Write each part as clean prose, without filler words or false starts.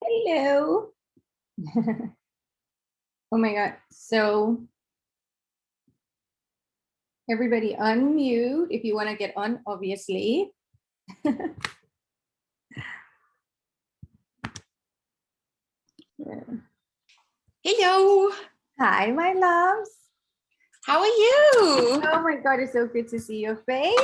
Hello. Oh my God. So everybody unmute if you want to get on, obviously. Hello. Hi, my loves. How are you? Oh my God, it's so good to see your face.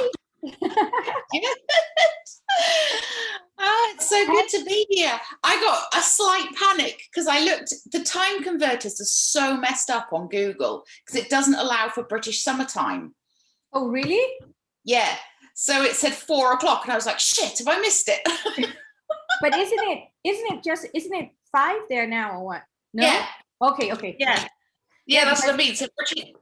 It's so good to be here. I got a slight panic because I looked, the time converters are so messed up on Google because it doesn't allow for British summertime. Oh, really? Yeah. So it said 4 o'clock and I was like, shit, have I missed it? But isn't it 5 there now or what? No? Yeah. Okay. Yeah, that's what I mean. So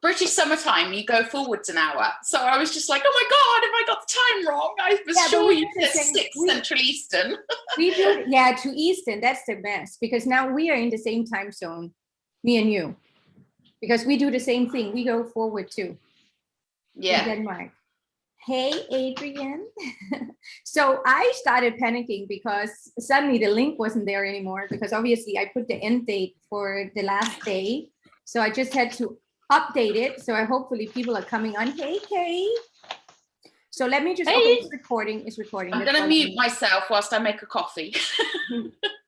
British summertime, you go forwards an hour. So I was just like, oh my God, have I got the time wrong? I was sure you said 6 Central Eastern. We do, yeah, to Eastern. That's the best because now we are in the same time zone, me and you, because we do the same thing. We go forward too. Yeah. In Denmark. Hey, Adrian. So I started panicking because suddenly the link wasn't there anymore because obviously I put the end date for the last day. So I just had to update it. So hopefully people are coming on. Hey, Kay. So let me just, okay, it's recording. I'm going to mute myself whilst I make a coffee.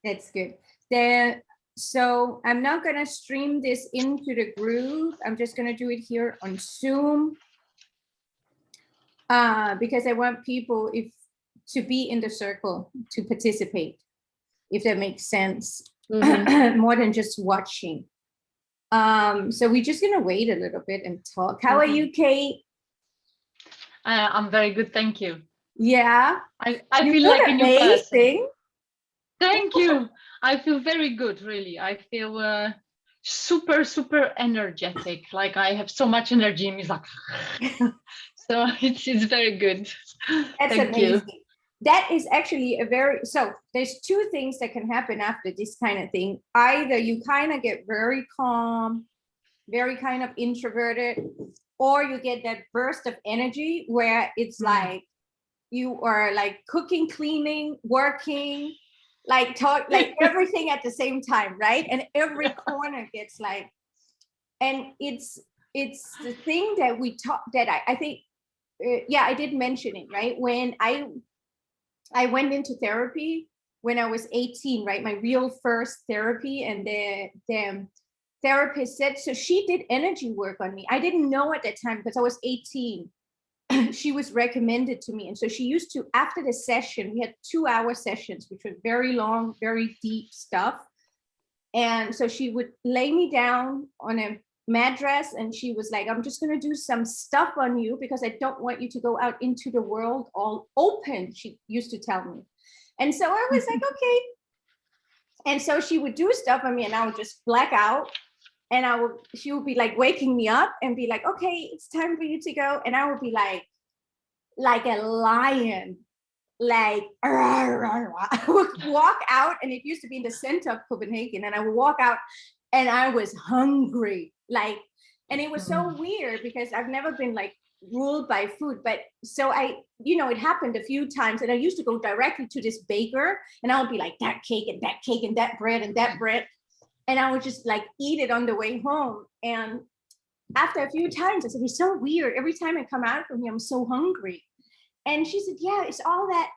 That's good. So I'm not going to stream this into the group. I'm just going to do it here on Zoom. Because I want people to be in the circle, to participate, if that makes sense, more than just watching. So we're just gonna wait a little bit and talk. How are you, Kate? I'm very good, thank you. Yeah, I feel like amazing. A new person. Thank you. I feel very good, really. I feel super energetic. Like I have so much energy in me. Like, so it's very good. That's Thank amazing. you. That is actually so there's two things that can happen after this kind of thing. Either you kind of get very calm, very kind of introverted, or you get that burst of energy where it's like you are like cooking, cleaning, working, like everything at the same time, right? And every corner gets like, and it's the thing that we talk that I think, yeah, I did mention it, right? When I went into therapy when I was 18, right? My real first therapy, and the therapist said, so she did energy work on me. I didn't know at that time because I was 18. She was recommended to me. And so she used to, after the session, we had 2-hour sessions, which were very long, very deep stuff. And so she would lay me down on a mattress and she was like, I'm just going to do some stuff on you because I don't want you to go out into the world all open, she used to tell me. And so I was like, okay. And so she would do stuff on me and I would just black out. And she would be like waking me up and be like, okay, it's time for you to go. And I would be like a lion, like I would walk out, and it used to be in the center of Copenhagen, and I would walk out and I was hungry, like, and it was so weird because I've never been like ruled by food, but so it happened a few times, and I used to go directly to this baker and I would be like, that cake and that bread and that bread, and I would just like eat it on the way home. And after a few times I said, it's so weird, every time I come out from here I'm so hungry. And she said, yeah, it's all that,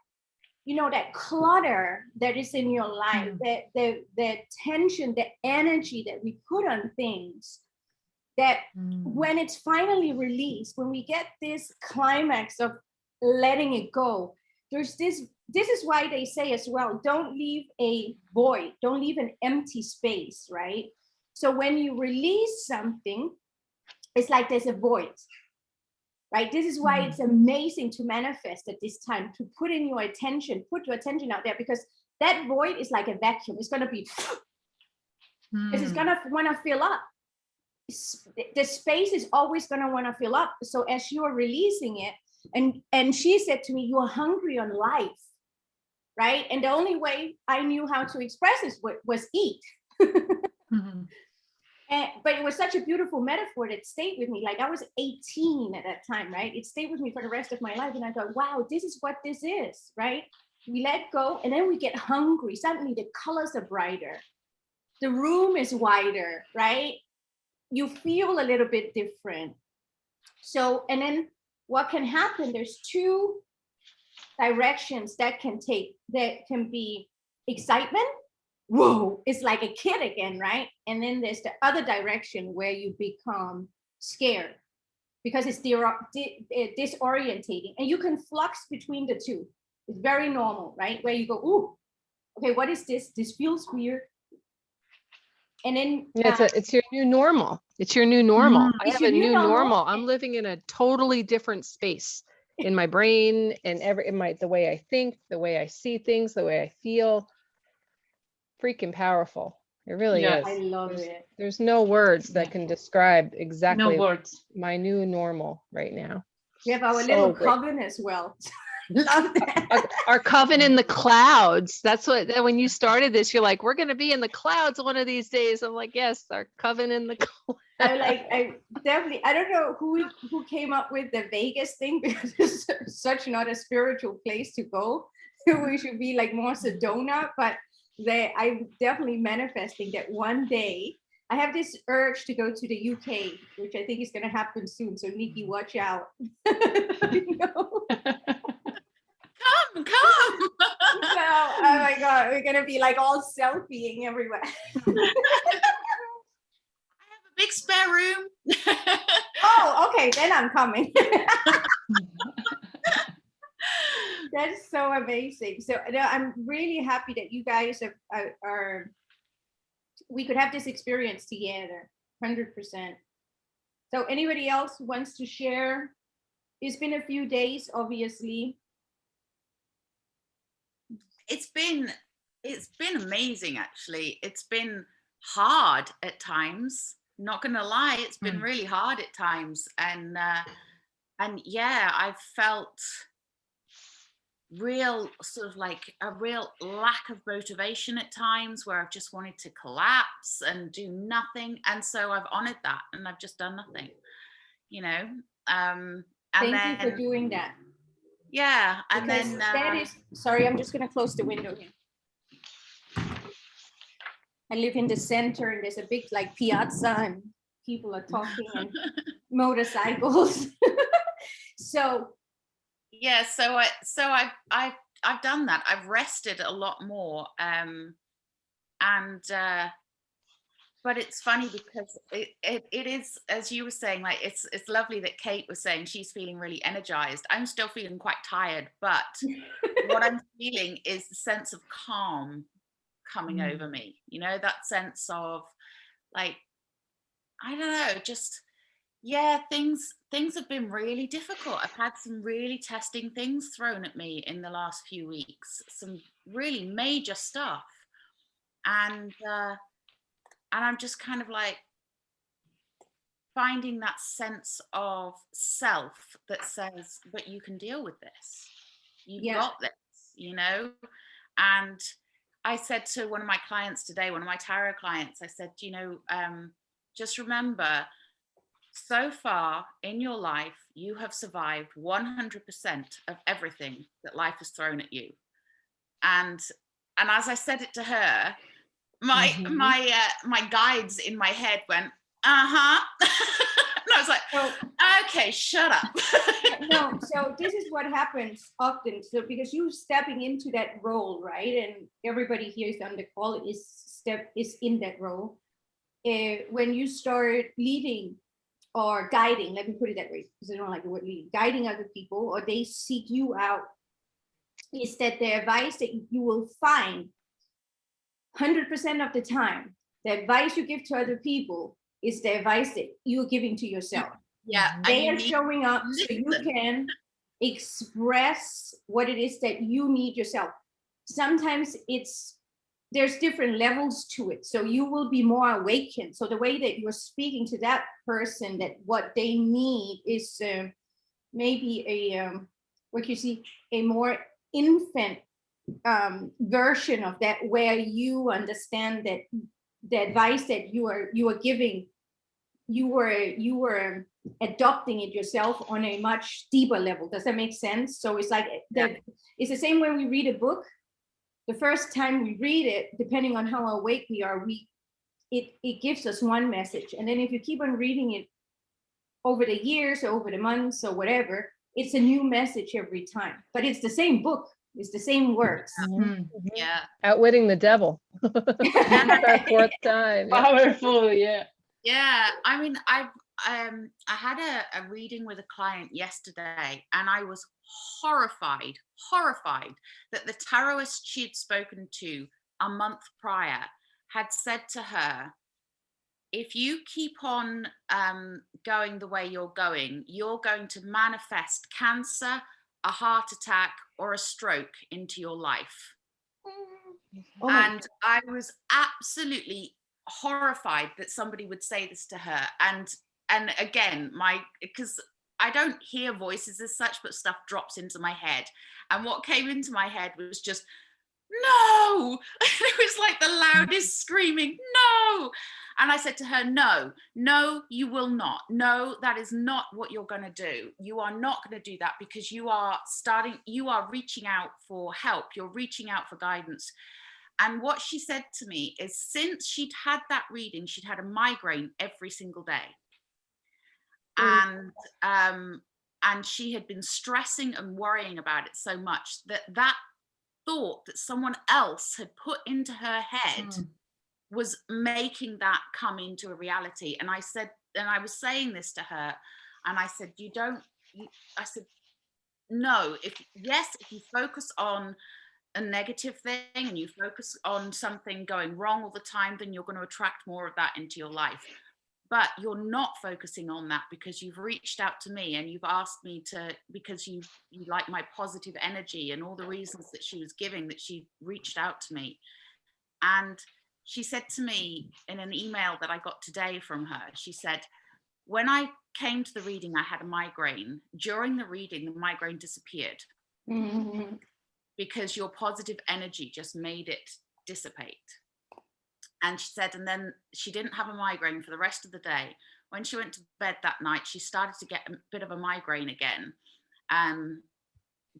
that clutter that is in your life, the tension, the energy that we put on things, that when it's finally released, when we get this climax of letting it go, there's this is why they say as well, don't leave a void, don't leave an empty space, right? So when you release something, it's like there's a void. Right? This is why it's amazing to manifest at this time, to put your attention out there, because that void is like a vacuum. It's going to be, because it's going to want to fill up. The space is always going to want to fill up. So as you are releasing it, and she said to me, you are hungry on life, right? And the only way I knew how to express this was eat. But it was such a beautiful metaphor that stayed with me. Like I was 18 at that time, right? It stayed with me for the rest of my life. And I thought, wow, this is what this is, right? we let go, and then we get hungry. Suddenly the colors are brighter. The room is wider, right? You feel a little bit different. So, and then what can happen, there's two directions that can take, that can be excitement. Whoa, it's like a kid again, right? And then there's the other direction where you become scared because it's disorientating, and you can flux between the two. It's very normal, right? Where you go, ooh, okay, what is this? This feels weird. And then it's your new normal. It's your new normal. I have a new normal. I'm and living in a totally different space in my brain and the way I think, the way I see things, the way I feel. Freaking powerful. It really Yes. is. I love it. There's no words that can describe exactly No words. my new normal right now. We have our So little great. coven as well. Love that. Our coven in the clouds. That's what, when you started this, you're like, we're going to be in the clouds one of these days. I'm like, yes, our coven in the clouds. I definitely, I don't know who came up with the Vegas thing, because it's such not a spiritual place to go. We should be like more Sedona, but I'm definitely manifesting that one day I have this urge to go to the UK, which I think is going to happen soon. So Nikki, watch out. You know? Come. So, oh my God, we're going to be like all selfieing everywhere. Big spare room. Oh, okay, then I'm coming. That's so amazing. So I'm really happy that you guys are we could have this experience together, 100%. So anybody else wants to share? It's been a few days, obviously. It's been amazing, actually. It's been hard at times. Not gonna lie, it's been really hard at times, and yeah, I've felt real sort of like a real lack of motivation at times, where I've just wanted to collapse and do nothing, and so I've honored that and I've just done nothing, you know. And Thank then, you for doing that. Yeah, and because then that is, sorry, I'm just gonna close the window here. I live in the center, and there's a big like piazza, and people are talking and motorcycles. So yeah, so I've done that. I've rested a lot more, and but it's funny because it is, as you were saying, like it's lovely that Kate was saying she's feeling really energized. I'm still feeling quite tired, but what I'm feeling is the sense of calm coming over me, you know, that sense of like, I don't know, just, yeah, things have been really difficult. I've had some really testing things thrown at me in the last few weeks, some really major stuff, and I'm just kind of like finding that sense of self that says, but you can deal with this, you've got this, you know. And I said to one of my clients today, one of my tarot clients, I said, you know, just remember, so far in your life, you have survived 100% of everything that life has thrown at you. And as I said it to her, my guides in my head went, and I was like, oh, okay, shut up. No, so this is what happens often. So because you're stepping into that role, right? And everybody here is on the call is in that role. When you start leading or guiding, let me put it that way, because I don't like the word leading, guiding other people, or they seek you out, is that the advice that you will find 100% of the time, the advice you give to other people is the advice that you're giving to yourself. Yeah, they are showing up so you can express what it is that you need yourself. Sometimes there's different levels to it, so you will be more awakened. So the way that you're speaking to that person, that what they need is maybe a more infant version of that, where you understand that the advice that you are giving you were adopting it yourself on a much deeper level. Does that make sense? So it's like it's the same when we read a book. The first time we read it, depending on how awake we are, it gives us one message, and then if you keep on reading it over the years or over the months or whatever, it's a new message every time. But it's the same book. It's the same words. Yeah. Outwitting the devil. Our fourth time. Yeah. Powerful, yeah. Yeah, I mean, I had a reading with a client yesterday, and I was horrified that the tarotist she had spoken to a month prior had said to her, if you keep on going the way you're going to manifest cancer, a heart attack, or a stroke into your life. Oh And I was absolutely horrified that somebody would say this to her. And again, because I don't hear voices as such, but stuff drops into my head. And what came into my head was just, no. It was like the loudest screaming, no. And I said to her, no, you will not. No, that is not what you're going to do. You are not going to do that, because you are reaching out for help. You're reaching out for guidance. And what she said to me is, since she'd had that reading, she'd had a migraine every single day. And she had been stressing and worrying about it so much that thought that someone else had put into her head was making that come into a reality. And I was saying this to her, and I said, no, if you focus on a negative thing and you focus on something going wrong all the time, then you're going to attract more of that into your life. But you're not focusing on that because you've reached out to me and you've asked me to, because you like my positive energy and all the reasons that she was giving, that she reached out to me. And she said to me in an email that I got today from her, she said, when I came to the reading, I had a migraine. During the reading, the migraine disappeared. Because your positive energy just made it dissipate. And she said, and then she didn't have a migraine for the rest of the day. When she went to bed that night, she started to get a bit of a migraine again.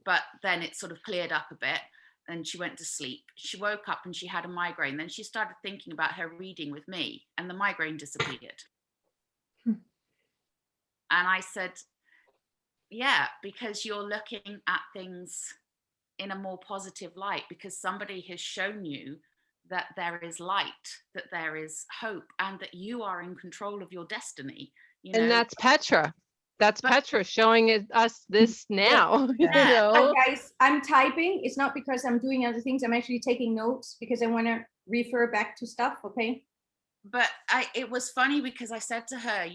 But then it sort of cleared up a bit and she went to sleep. She woke up and she had a migraine. Then she started thinking about her reading with me and the migraine disappeared. And I said, yeah, because you're looking at things in a more positive light, because somebody has shown you that there is light, that there is hope, and that you are in control of your destiny. And that's Petra. That's Petra showing us this now. You know? Guys, I'm typing. It's not because I'm doing other things. I'm actually taking notes because I want to refer back to stuff. Okay. But it was funny because I said to her,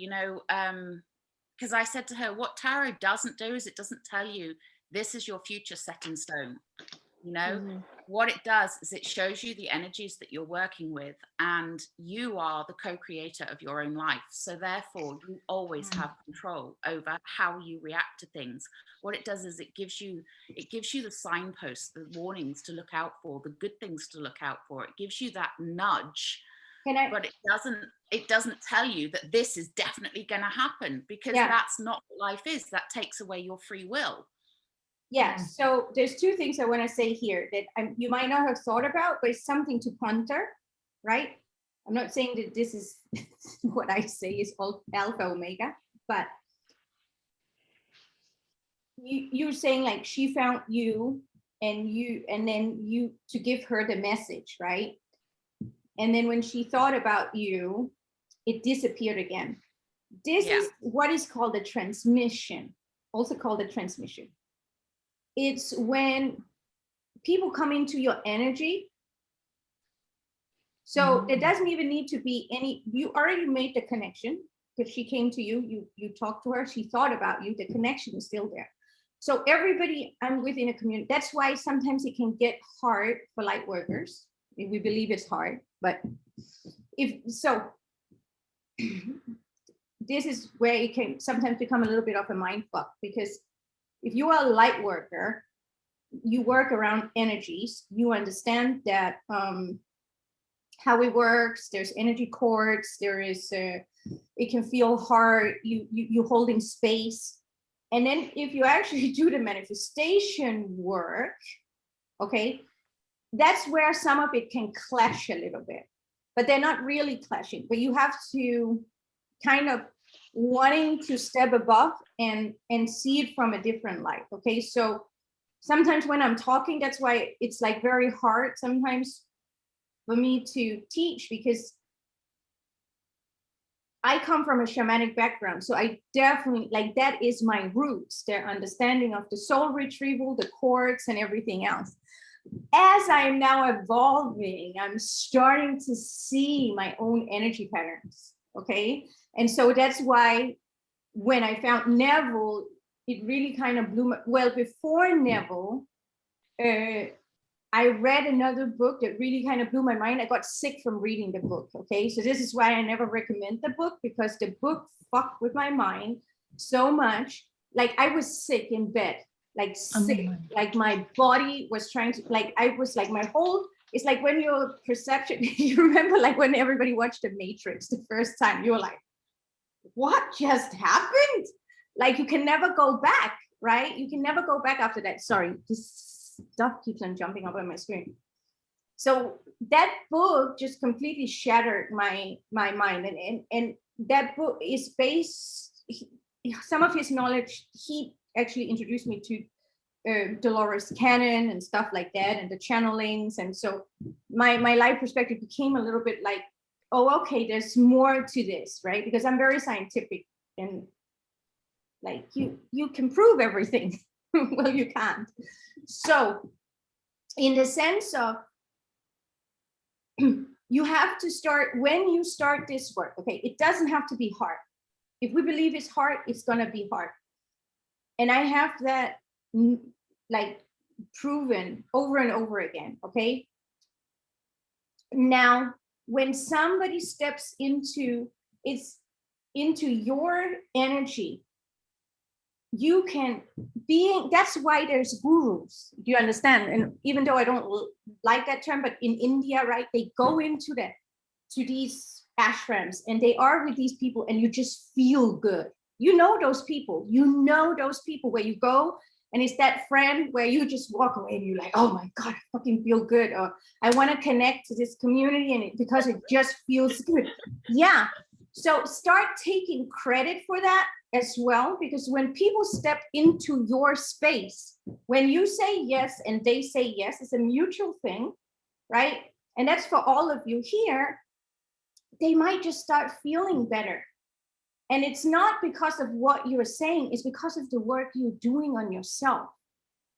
because I said to her, what tarot doesn't do is it doesn't tell you this is your future set in stone. What it does is it shows you the energies that you're working with, and you are the co-creator of your own life. So therefore you always have control over how you react to things. What it does is it gives you the signposts, the warnings to look out for, the good things to look out for. It gives you that nudge. But it doesn't tell you that this is definitely going to happen, because that's not what life is. That takes away your free will. Yeah, so there's two things I want to say here that you might not have thought about, but it's something to ponder, right? I'm not saying that this is what I say is all alpha omega, but you're saying like she found you and then you to give her the message, right? And then when she thought about you, it disappeared again. This is what is called a transmission, also called a transmission. It's when people come into your energy. So it doesn't even need to be you already made the connection, because she came to you, you talked to her, she thought about you, the connection is still there. So everybody, I'm within a community. That's why sometimes it can get hard for light workers. If we believe it's hard, but this is where it can sometimes become a little bit of a mind fuck, because if you are a light worker, you work around energies, you understand that how it works, there's energy cords, there is it can feel hard. You holding space. And then if you actually do the manifestation work, okay, that's where some of it can clash a little bit, but they're not really clashing. But you have to kind of wanting to step above and see it from a different light. Okay, so sometimes when I'm talking, that's why it's like very hard sometimes for me to teach, because I come from a shamanic background. So I definitely, like, that is my roots, their understanding of the soul retrieval, the chords and everything else. As I'm now evolving, I'm starting to see my own energy patterns. Okay. And so that's why when I found Neville, it really kind of blew my, well, before Neville, I read another book that really kind of blew my mind. I got sick from reading the book. Okay. So this is why I never recommend the book, because the book fucked with my mind so much. Like I was sick in bed, like sick, like my body was trying to, like, I was like, my whole, it's like when your perception, you remember like when everybody watched The Matrix the first time, you were like, what just happened? Like you can never go back, right? You can never go back after that. Sorry, this stuff keeps on jumping up on my screen. So that book just completely shattered my mind. And that book is based, some of his knowledge, he actually introduced me to Dolores Cannon and stuff like that, and the channelings. And so my life perspective became a little bit like, oh, okay, there's more to this, right? Because I'm very scientific, and like you can prove everything. Well, you can't. So in the sense of, you have to start, when you start this work, okay, it doesn't have to be hard. If we believe it's hard, it's gonna be hard. And I have that like proven over and over again, okay? Now, when somebody steps into your energy, you can that's why there's gurus. Do you understand? And even though I don't like that term, but in India, right, they go into these ashrams and they are with these people and you just feel good. You know those people where you go and it's that friend where you just walk away and you're like, oh my God, I fucking feel good. Or I want to connect to this community and because it just feels good. Yeah. So start taking credit for that as well, because when people step into your space, when you say yes and they say yes, it's a mutual thing, right? And that's for all of you here. They might just start feeling better. And it's not because of what you're saying, it's because of the work you're doing on yourself.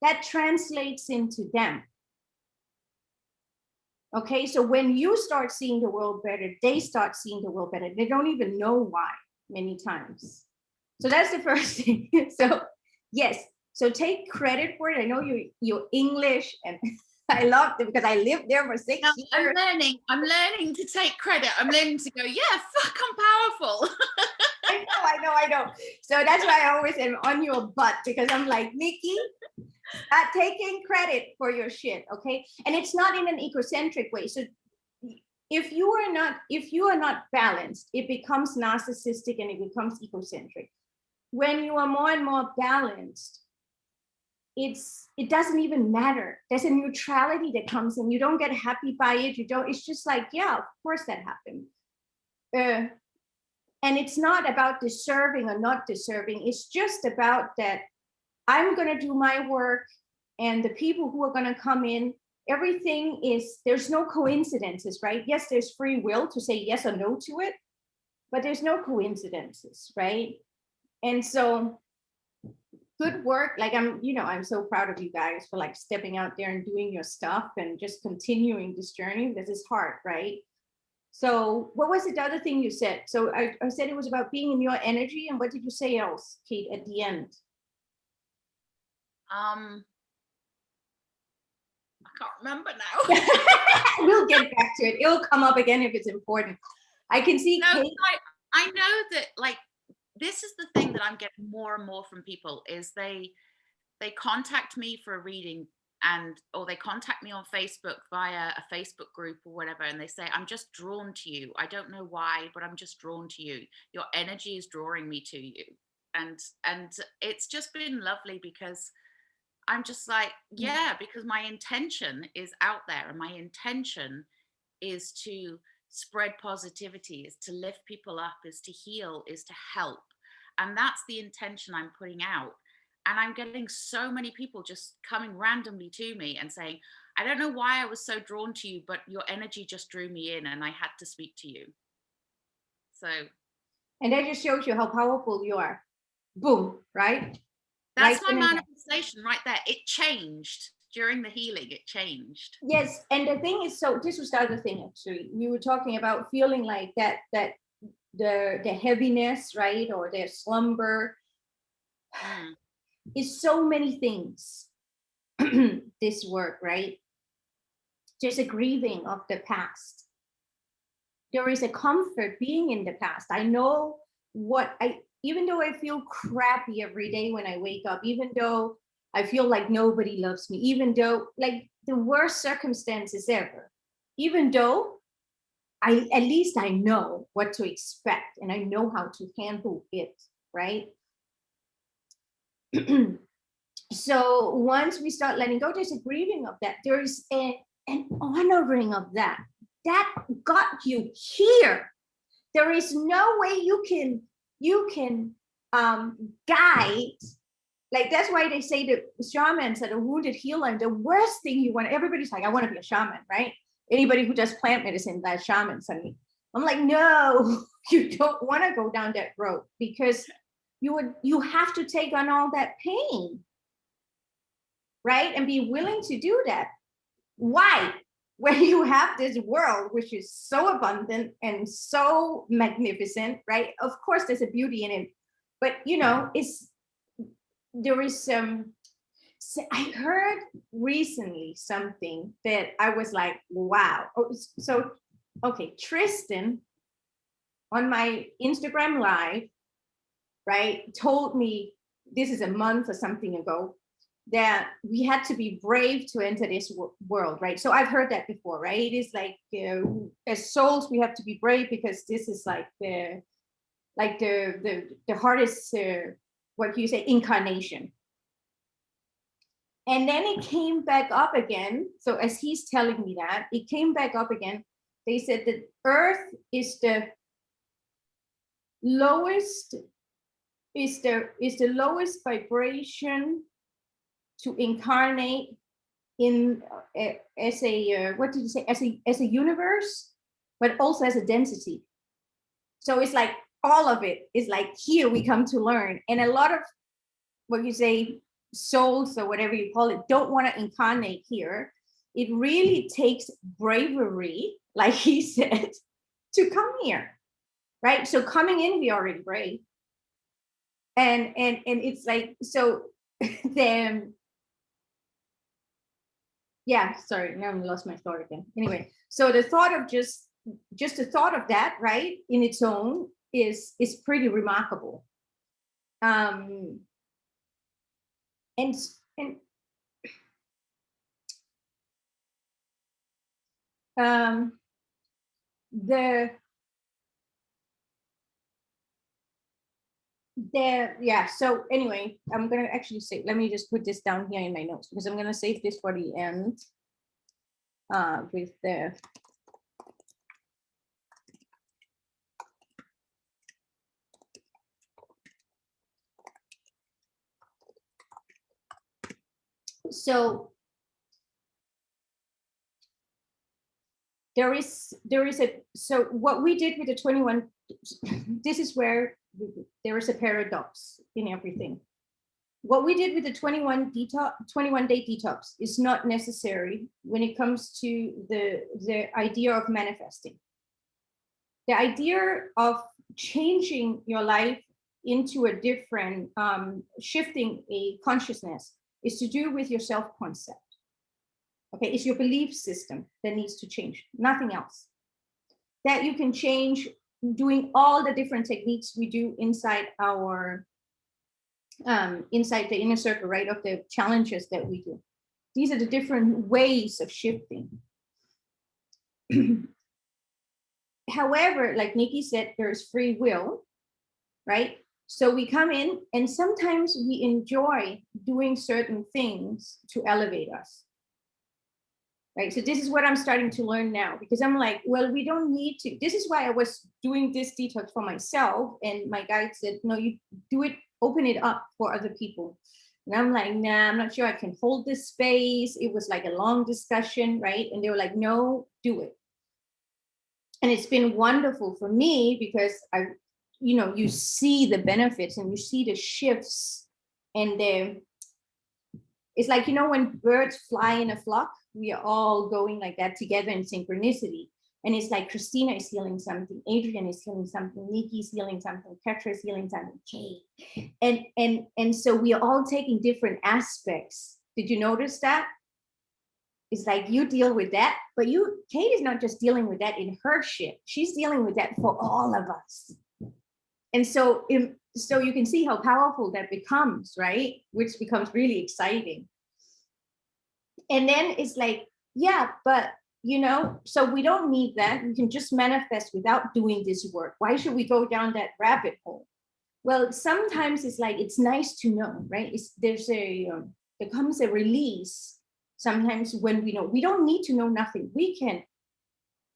That translates into them. Okay, so when you start seeing the world better, they start seeing the world better. They don't even know why many times. So that's the first thing. So yes, so take credit for it. I know you're English and I loved it because I lived there for 6 years. I'm learning to take credit. I'm learning to go, yeah, fuck, I'm powerful. I know. So that's why I always am on your butt, because I'm like, Nikki, start taking credit for your shit, okay? And it's not in an egocentric way. So if you are not balanced, it becomes narcissistic and it becomes egocentric. When you are more and more balanced, it doesn't even matter. There's a neutrality that comes in. You don't get happy by it. It's just like, yeah, of course that happened. And it's not about deserving or not deserving. It's just about that I'm going to do my work, and the people who are going to come in, everything is, there's no coincidences, right? Yes, there's free will to say yes or no to it, but there's no coincidences, right? And so good work. Like I'm so proud of you guys for like stepping out there and doing your stuff and just continuing this journey. This is hard, right? So what was the other thing you said? So I said it was about being in your energy. And what did you say else, Kate, at the end? I can't remember now. We'll get back to it. It'll come up again if it's important. I can see Kate. I know that, like, this is the thing that I'm getting more and more from people is they contact me for a reading or they contact me on Facebook via a Facebook group or whatever, and they say, I'm just drawn to you. I don't know why, but I'm just drawn to you. Your energy is drawing me to you. And it's just been lovely, because I'm just like, yeah, because my intention is out there, and my intention is to spread positivity, is to lift people up, is to heal, is to help. And that's the intention I'm putting out. And I'm getting so many people just coming randomly to me and saying, I don't know why I was so drawn to you, but your energy just drew me in and I had to speak to you. So. And that just shows you how powerful you are. Boom, right? That's right my manifestation right there. It changed during the healing. It changed. Yes. And the thing is, so this was the other thing, actually. We were talking about feeling like that the heaviness, right? Or the slumber. Is so many things. This work, right? There's a grieving of the past. There is a comfort being in the past. I know even though I feel crappy every day when I wake up, even though I feel like nobody loves me, even though like the worst circumstances ever, even though at least I know what to expect and I know how to handle it, right? So once we start letting go, there's a grieving of that. There's an honoring of that. That got you here. There is no way you can guide. Like that's why they say that shamans are the wounded healer. And the worst thing you want, everybody's like, I want to be a shaman, right? Anybody who does plant medicine, that's shaman suddenly. I'm like, no, you don't want to go down that road, because you have to take on all that pain, right? And be willing to do that. Why? When you have this world, which is so abundant and so magnificent, right? Of course, there's a beauty in it, but there is some. I heard recently something that I was like, wow. So, okay, Tristan on my Instagram live, right, told me, this is a month or something ago, that we had to be brave to enter this world, right? So I've heard that before, right? It is like as souls, we have to be brave, because this is like the hardest, what you say, incarnation. And then it came back up again. So as he's telling me that, it came back up again. They said that Earth is the lowest, is the lowest vibration to incarnate in as a what did you say, as a universe, but also as a density. So it's like all of it is like, here we come to learn. And a lot of what you say, souls or whatever you call it, don't want to incarnate here. It really takes bravery, like he said, to come here, right? So coming in, we already brave. And it's like, so then, yeah, sorry, now I lost my thought again. Anyway, so the thought of just the thought of that, right, in its own is pretty remarkable. And yeah, so anyway, I'm gonna actually say, let me just put this down here in my notes, because I'm gonna save this for the end, with the so there is a, so what we did with the 21, this is where there is a paradox in everything. What we did with the 21-day detox is not necessary when it comes to the idea of manifesting. The idea of changing your life into a different, shifting a consciousness, is to do with your self-concept. Okay, it's your belief system that needs to change, nothing else. That you can change doing all the different techniques we do inside our inside the inner circle, right, of the challenges that we do. These are the different ways of shifting. However, like Nikki said, there's free will, right? So we come in and sometimes we enjoy doing certain things to elevate us, right? So this is what I'm starting to learn now, because I'm like, well, we don't need to. This is why I was doing this detox for myself. And my guide said, no, you do it, open it up for other people. And I'm like, nah, I'm not sure I can hold this space. It was like a long discussion, right? And they were like, no, do it. And it's been wonderful for me because you see the benefits and you see the shifts, and it's like, when birds fly in a flock, we are all going like that together in synchronicity. And it's like Christina is healing something, Adrian is healing something, Nikki is healing something, Petra is healing something, Kate. And so we are all taking different aspects. Did you notice that? It's like you deal with that, but Kate is not just dealing with that in her shit. She's dealing with that for all of us. And so you can see how powerful that becomes, right? Which becomes really exciting. And then it's like, yeah, but so we don't need that. We can just manifest without doing this work. Why should we go down that rabbit hole? Well, sometimes it's like, it's nice to know, right? There comes a release sometimes when we don't need to know nothing. We can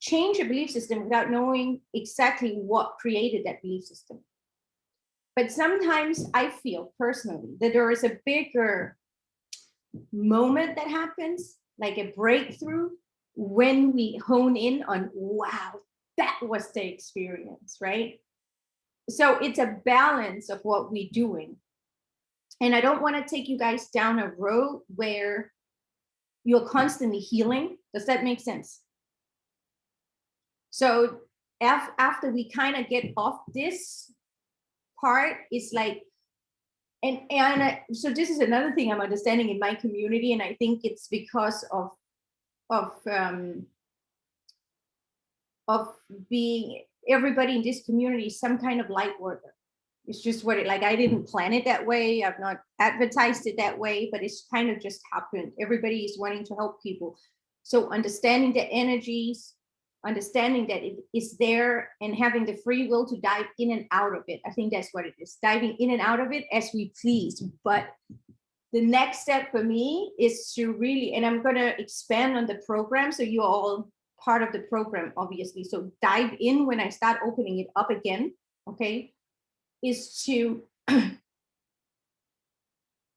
change a belief system without knowing exactly what created that belief system. But sometimes I feel personally that there is a bigger moment that happens, like a breakthrough, when we hone in on, wow, that was the experience, right? So it's a balance of what we're doing. And I don't want to take you guys down a road where you're constantly healing. Does that make sense? So after we kind of get off this part, it's like, so this is another thing I'm understanding in my community, and I think it's because of being everybody in this community is some kind of light worker. It's just I didn't plan it that way. I've not advertised it that way, but it's kind of just happened. Everybody is wanting to help people. So understanding the energies, understanding that it is there, and having the free will to dive in and out of it. I think that's what it is, diving in and out of it as we please. But the next step for me is to really, and I'm going to expand on the program, so you're all part of the program, obviously. So dive in when I start opening it up again, okay, is to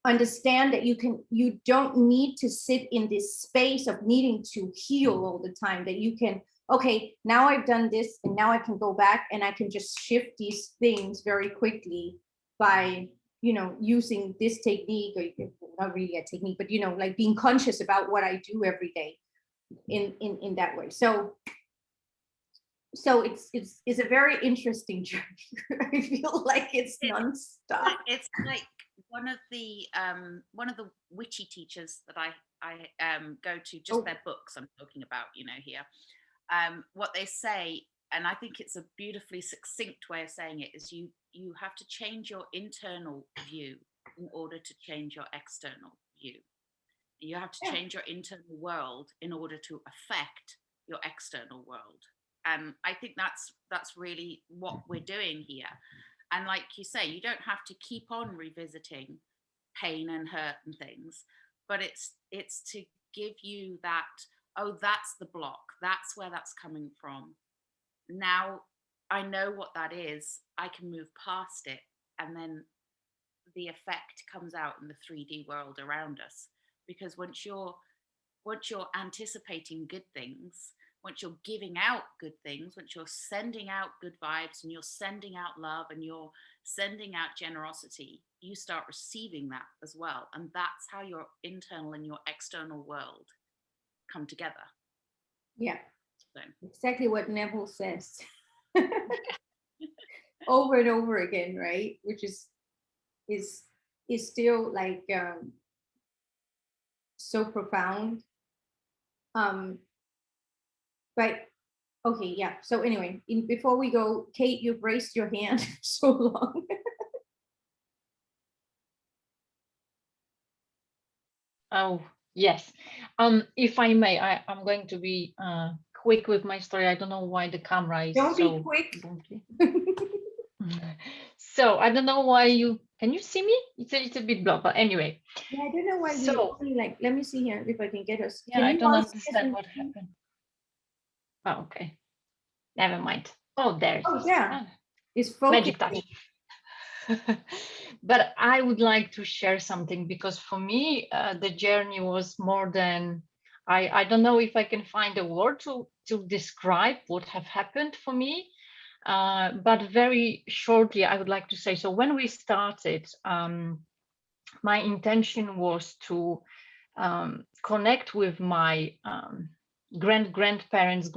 understand that you don't need to sit in this space of needing to heal all the time, that you can, okay, now I've done this and now I can go back and I can just shift these things very quickly by, using this technique, or not really a technique, but, like being conscious about what I do every day in that way. So it's a very interesting journey. I feel like it's nonstop. It's like one of the witchy teachers that I go to, just their books I'm talking about, here. What they say, and I think it's a beautifully succinct way of saying it, is you have to change your internal view in order to change your external view. You have to change your internal world in order to affect your external world. And I think that's really what we're doing here. And like you say, you don't have to keep on revisiting pain and hurt and things, but it's to give you that, oh, that's the block, that's where that's coming from. Now I know what that is, I can move past it, and then the effect comes out in the 3D world around us. Because once you're anticipating good things, once you're giving out good things, once you're sending out good vibes, and you're sending out love, and you're sending out generosity, you start receiving that as well. And that's how your internal and your external world come together. Yeah, so. Exactly what Neville says. Over and over again, right? Which is still like so profound. But okay, yeah. So anyway, before we go, Kate, you've raised your hand so long. Oh, Yes. If I may, I'm going to be quick with my story. I don't know why the camera is Don't be so quick. bumpy. So I don't know why can you see me? It's a bit blocked, but anyway. Yeah, I don't know why we So only like, let me see here if I can get us. yeah, Can I you don't all see us understand in- what happened. Oh, okay. Never mind. Oh, there it Oh is. yeah, Ah, it's magic focusing. touch. But I would like to share something, because for me, the journey was more than, I don't know if I can find a word to describe what have happened for me. But very shortly, I would like to say, so when we started, my intention was to connect with my grandparents,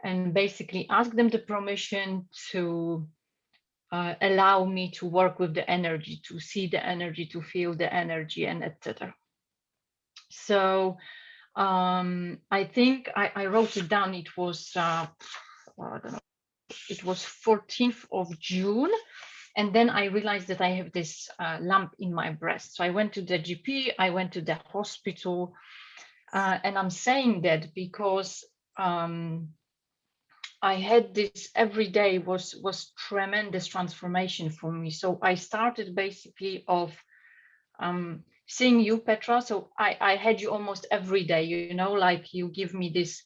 and basically ask them the permission to allow me to work with the energy, to see the energy, to feel the energy, and etc. So I think I wrote it down. It was I don't know, it was 14th of June. And then I realized that I have this lump in my breast. So I went to the GP, I went to the hospital, and I'm saying that because I had this every day was tremendous transformation for me. So I started basically of seeing you, Petra. So I had you almost every day, you know, like you give me this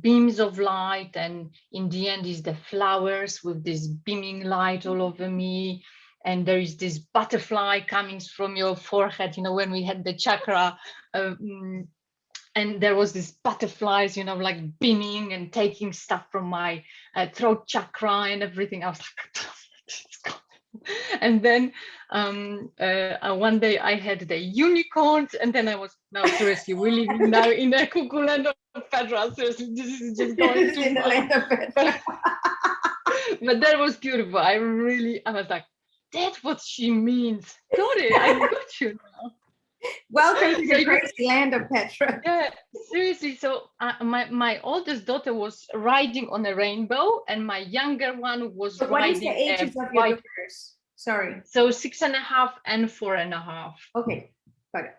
beams of light, and in the end is the flowers with this beaming light all over me. And there is this butterfly coming from your forehead, you know, when we had the chakra, and there was this butterflies, you know, like beaming and taking stuff from my throat chakra and everything. I was like, and then one day I had the unicorns, and then I was, no, seriously, we're living now in the cuckoo land of Petra. Seriously, this is just going too in the far. land of Petra. But that was beautiful. I was like, that's what she means. Got it. I got you now. Welcome to So the crazy land of Petra. yeah, seriously. So my oldest daughter was riding on a rainbow, and my younger one was So what is the riding a ages of your white. daughters? Sorry. So 6.5 and 4.5. Okay, got it.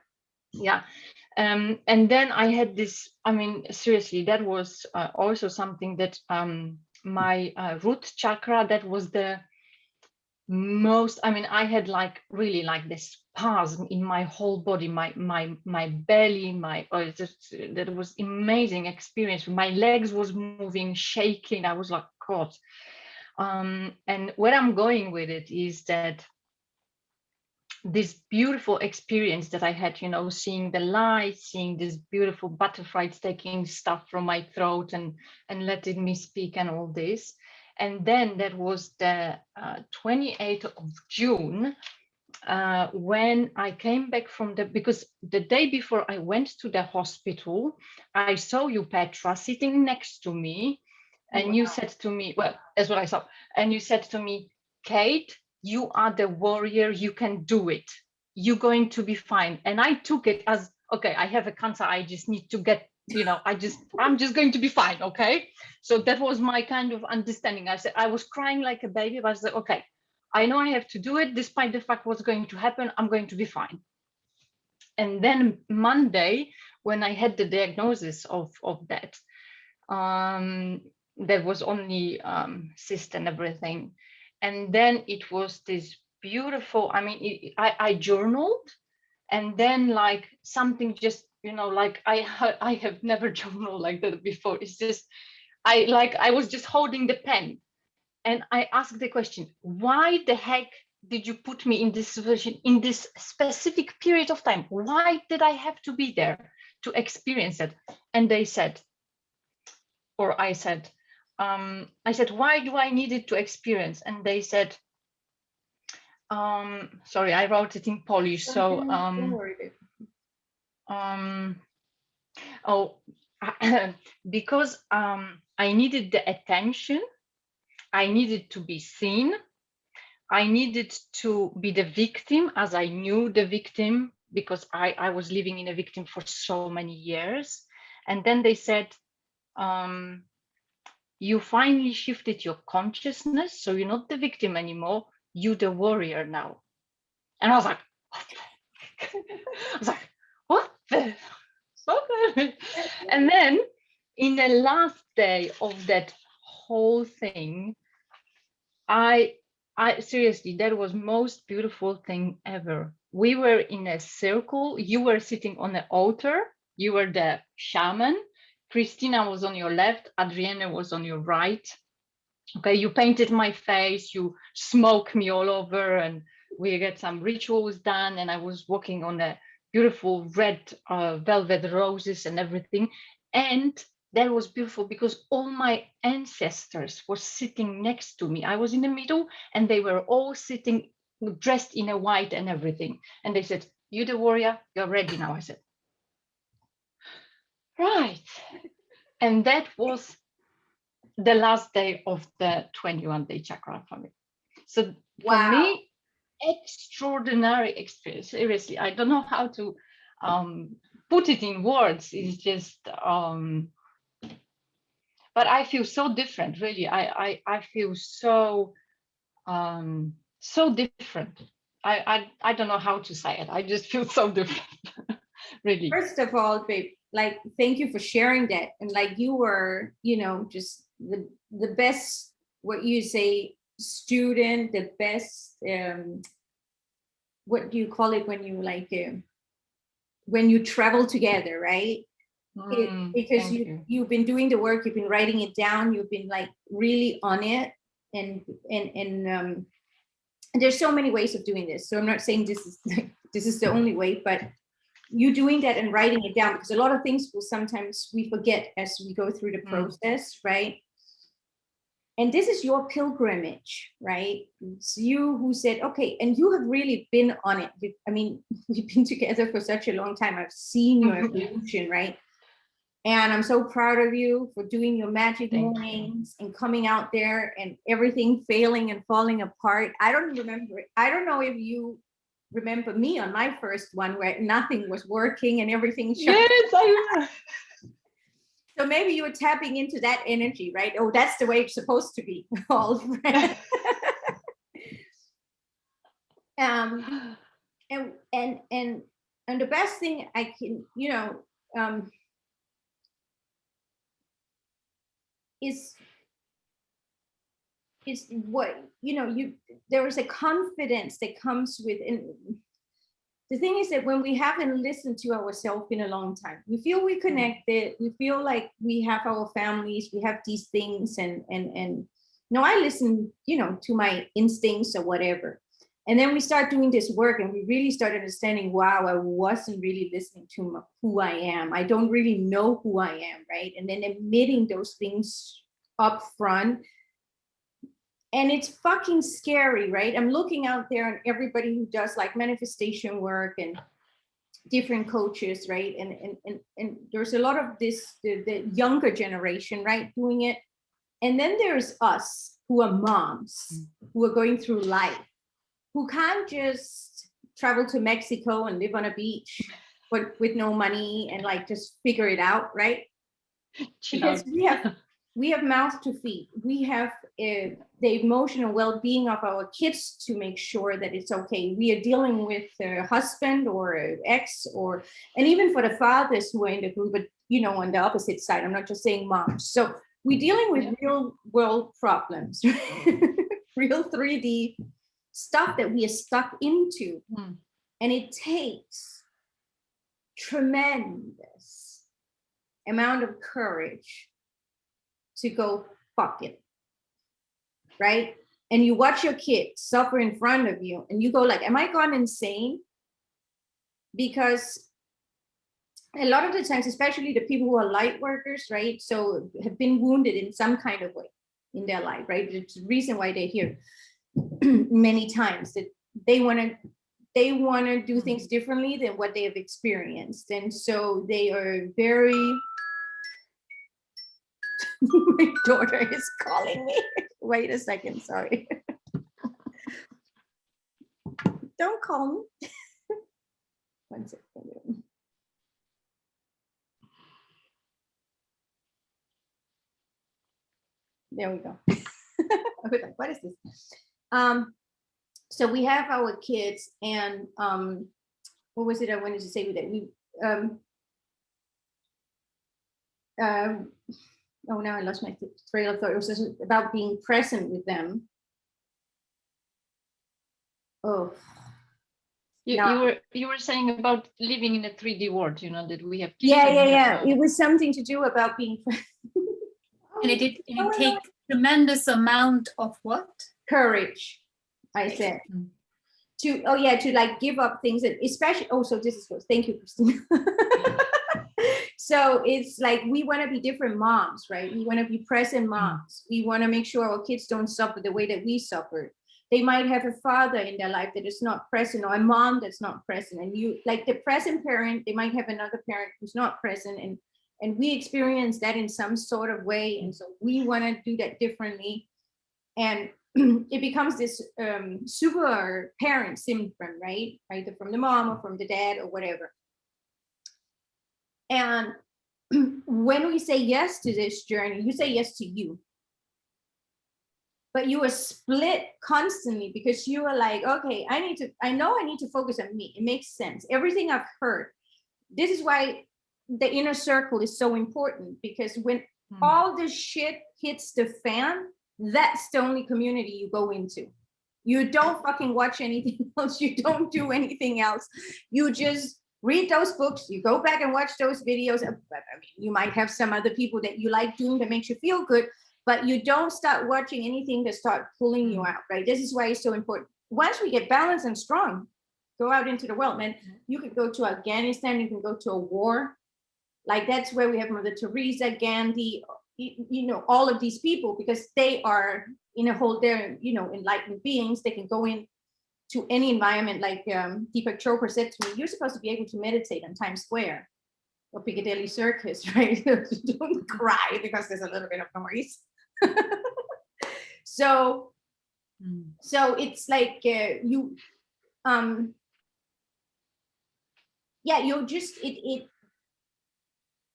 Yeah. And then I had this, I mean, seriously, that was also something that my root chakra, that was the most, I mean, I had like really like this spasm in my whole body, my belly, that was amazing experience. My legs was moving, shaking. I was like, God. And where I'm going with it is that this beautiful experience that I had, you know, seeing the light, seeing this beautiful butterflies taking stuff from my throat and letting me speak and all this. And then that was the 28th of June, when I came back from because the day before I went to the hospital, I saw you, Petra, sitting next to me. And you said to me, well, that's what I saw. And you said to me, Kate, you are the warrior, you can do it. You're going to be fine. And I took it as, okay, I have a cancer, I just need to get, you know, I'm just going to be fine, okay? So that was my kind of understanding. I said, I was crying like a baby, but I said, okay, I know I have to do it, despite the fact what's going to happen, I'm going to be fine. And then Monday, when I had the diagnosis of that, there was only cyst and everything. And then it was this beautiful, I mean, I journaled, and then like something just, you know, like I have never journaled like that before. It's just, I was just holding the pen, and I asked the question, why the heck did you put me in this situation in this specific period of time? Why did I have to be there to experience it? And they said, or I said, why do I need it to experience? And they said, sorry, I wrote it in Polish. So, Don't worry, babe. because I needed the attention, I needed to be seen, I needed to be the victim, as I knew the victim, because I was living in a victim for so many years. And then they said, you finally shifted your consciousness, so you're not the victim anymore, you're the warrior now. And I was like, what the? Okay. And then in the last day of that whole thing, I seriously, that was most beautiful thing ever. We were in a circle. You were sitting on the altar. You were the shaman. Christina was on your left. Adrienne was on your right. Okay, you painted my face. You smoked me all over, and we got some rituals done. And I was walking on the beautiful red velvet roses and everything. And that was beautiful because all my ancestors were sitting next to me. I was in the middle and they were all sitting dressed in a white and everything. And they said, "You the warrior, you're ready now." I said, right. And that was the last day of the 21-day chakra for me. So for me, extraordinary experience. Seriously, I don't know how to put it in words. It's just but I feel so different, really. I feel so so different. I don't know how to say it. I just feel so different. Really. First of all, babe, like, thank you for sharing that. And like, you were, you know, just the best, what you say, student, the best, what do you call it when you like, when you travel together, right? Because you've been doing the work, you've been writing it down, you've been like really on it, and there's so many ways of doing this. So I'm not saying this is the only way, but you doing that and writing it down, because a lot of things will sometimes we forget as we go through the process, right? And this is your pilgrimage, right? It's you who said, okay, and you have really been on it. I mean, we've been together for such a long time. I've seen your evolution, right? And I'm so proud of you for doing your magic mornings and coming out there and everything failing and falling apart. I don't remember. I don't know if you remember me on my first one where nothing was working and everything shut. Yes, I remember. So maybe you were tapping into that energy, right? Oh, that's the way it's supposed to be. All right. And the best thing I can, you know, is what, you know, there is a confidence that comes with, and the thing is that when we haven't listened to ourselves in a long time, we feel we're connected, we feel like we have our families, we have these things, and no, I listen, you know, to my instincts or whatever. And then we start doing this work and we really start understanding, wow, I wasn't really listening to who I am. I don't really know who I am, right? And then admitting those things up front. And it's fucking scary, right? I'm looking out there and everybody who does like manifestation work and different coaches, right? And there's a lot of this, the younger generation, right, doing it. And then there's us who are moms, who are going through life, who can't just travel to Mexico and live on a beach, but with no money and like just figure it out, right? Because we have mouths to feed. We have the emotional well-being of our kids to make sure that it's okay. We are dealing with a husband or an ex, and even for the fathers who are in the group, but you know, on the opposite side, I'm not just saying moms. So we're dealing with real world problems, real 3D stuff that we are stuck into. And it takes tremendous amount of courage to go, fuck it, right? And you watch your kids suffer in front of you and you go like, am I gone insane? Because a lot of the times, especially the people who are light workers, right? So have been wounded in some kind of way in their life, right? It's the reason why they're here many times, that they want to do things differently than what they have experienced. And so they are very, my daughter is calling me. Wait a second, sorry. Don't call me. One second. There we go. I was like, what is this? So we have our kids, and what was it I wanted to say with that? oh, now I lost my trail of thought. It was just about being present with them. Oh, you were saying about living in a 3D world, you know, that we have kids. Yeah. It was something to do about being present. And it take tremendous amount of what? Courage, I said. To like give up things, and especially so this is what, thank you, Christina. So it's like we want to be different moms, right? We want to be present moms. We want to make sure our kids don't suffer the way that we suffered. They might have a father in their life that is not present, or a mom that's not present, and you, like the present parent, they might have another parent who's not present, and we experience that in some sort of way, and so we want to do that differently, and it becomes this super parent syndrome, right? Either from the mom or from the dad or whatever. And when we say yes to this journey, you say yes to you. But you are split constantly because you are like, okay, I know I need to focus on me. It makes sense. Everything I've heard. This is why the inner circle is so important, because when all this shit hits the fan, that's the only community you go into. You don't fucking watch anything else. You don't do anything else. You just read those books. You go back and watch those videos. I mean, you might have some other people that you like doing that makes you feel good, but you don't start watching anything that start pulling you out, right? This is why it's so important. Once we get balanced and strong, go out into the world, man. You could go to Afghanistan. You can go to a war. Like that's where we have Mother Teresa, Gandhi, you know, all of these people, because they are in a whole, they're, you know, enlightened beings. They can go in to any environment. Like Deepak Chopra said to me, you're supposed to be able to meditate on Times Square or Piccadilly Circus, right? Don't cry because there's a little bit of noise. So it's like you'll just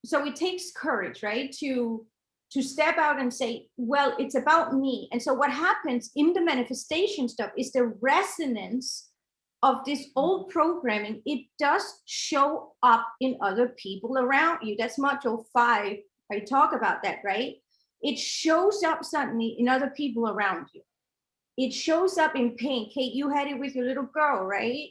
so it takes courage, right, to step out and say, well, it's about me. And so what happens in the manifestation stuff is the resonance of this old programming. It does show up in other people around you. That's module 5. I talk about that, right? It shows up suddenly in other people around you. It shows up in pain. Kate, you had it with your little girl, right?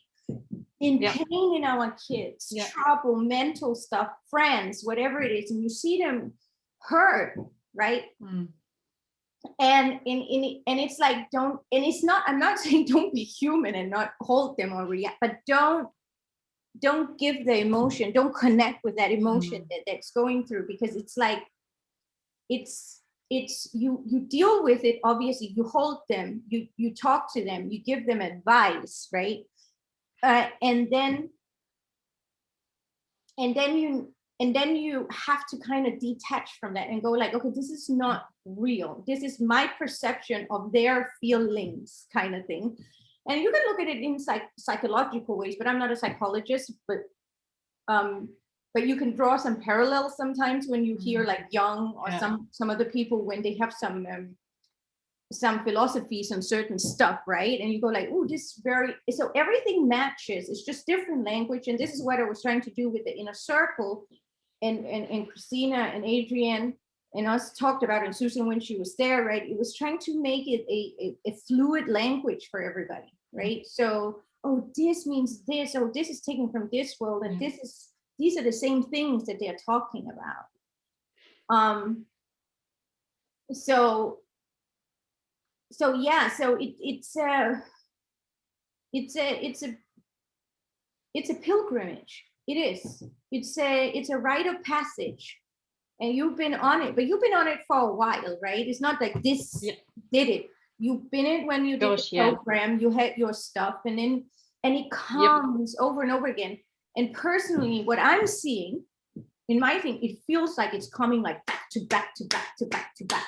In pain in our kids, trouble, mental stuff, friends, whatever it is, and you see them hurt, right? And it's like, don't, and it's not, I'm not saying don't be human and not hold them or react, but don't give the emotion, don't connect with that emotion that's going through, because it's like, it's you deal with it, obviously, you hold them, you talk to them, you give them advice, right? And then you have to kind of detach from that and go like, okay, this is not real. This is my perception of their feelings, kind of thing. And you can look at it in psychological ways, but I'm not a psychologist, but you can draw some parallels sometimes when you hear like Jung or some other people when they have some philosophies on certain stuff, right? And you go like, oh, this very, so everything matches. It's just different language. And this is what I was trying to do with the inner circle, and Christina and Adrienne and us talked about, and Susan when she was there, right? It was trying to make it a fluid language for everybody, right? So, oh, this means this, oh, this is taken from this world, and these are the same things that they're talking about. So it's a pilgrimage. It is. It's a rite of passage, and you've been on it, but you've been on it for a while, right? It's not like this did it. You've been it when you did the program. You had your stuff, and it comes over and over again. And personally, what I'm seeing in my thing, it feels like it's coming like back to back to back to back to back,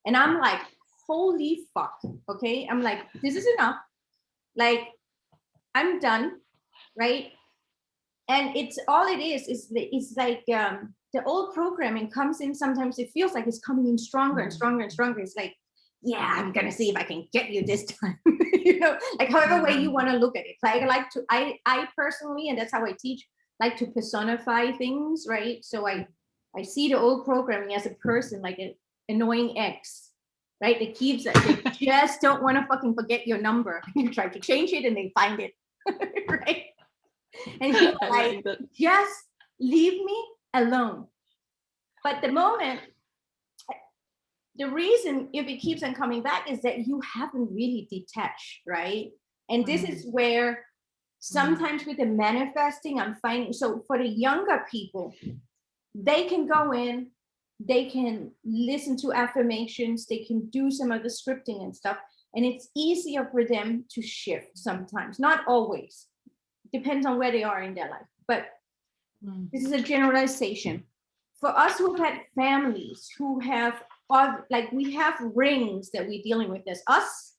and I'm like, holy fuck, okay? I'm like, this is enough. Like, I'm done, right? And it's all it is like the old programming comes in. Sometimes it feels like it's coming in stronger and stronger and stronger. It's like, yeah, I'm gonna see if I can get you this time. You know, like however way you want to look at it. Like I personally, and that's how I teach, like to personify things, right? So I see the old programming as a person, like an annoying ex, right? It keeps they just don't want to fucking forget your number. You try to change it and they find it, right? And you're like, just leave me alone. But the moment, the reason if it keeps on coming back is that you haven't really detached, right? And this is where sometimes with the manifesting, I'm finding, so for the younger people, they can go in, they can listen to affirmations, they can do some of the scripting and stuff, and it's easier for them to shift sometimes, not always. Depends on where they are in their life, but this is a generalization. For us who've had families who have, like we have rings that we're dealing with. There's us,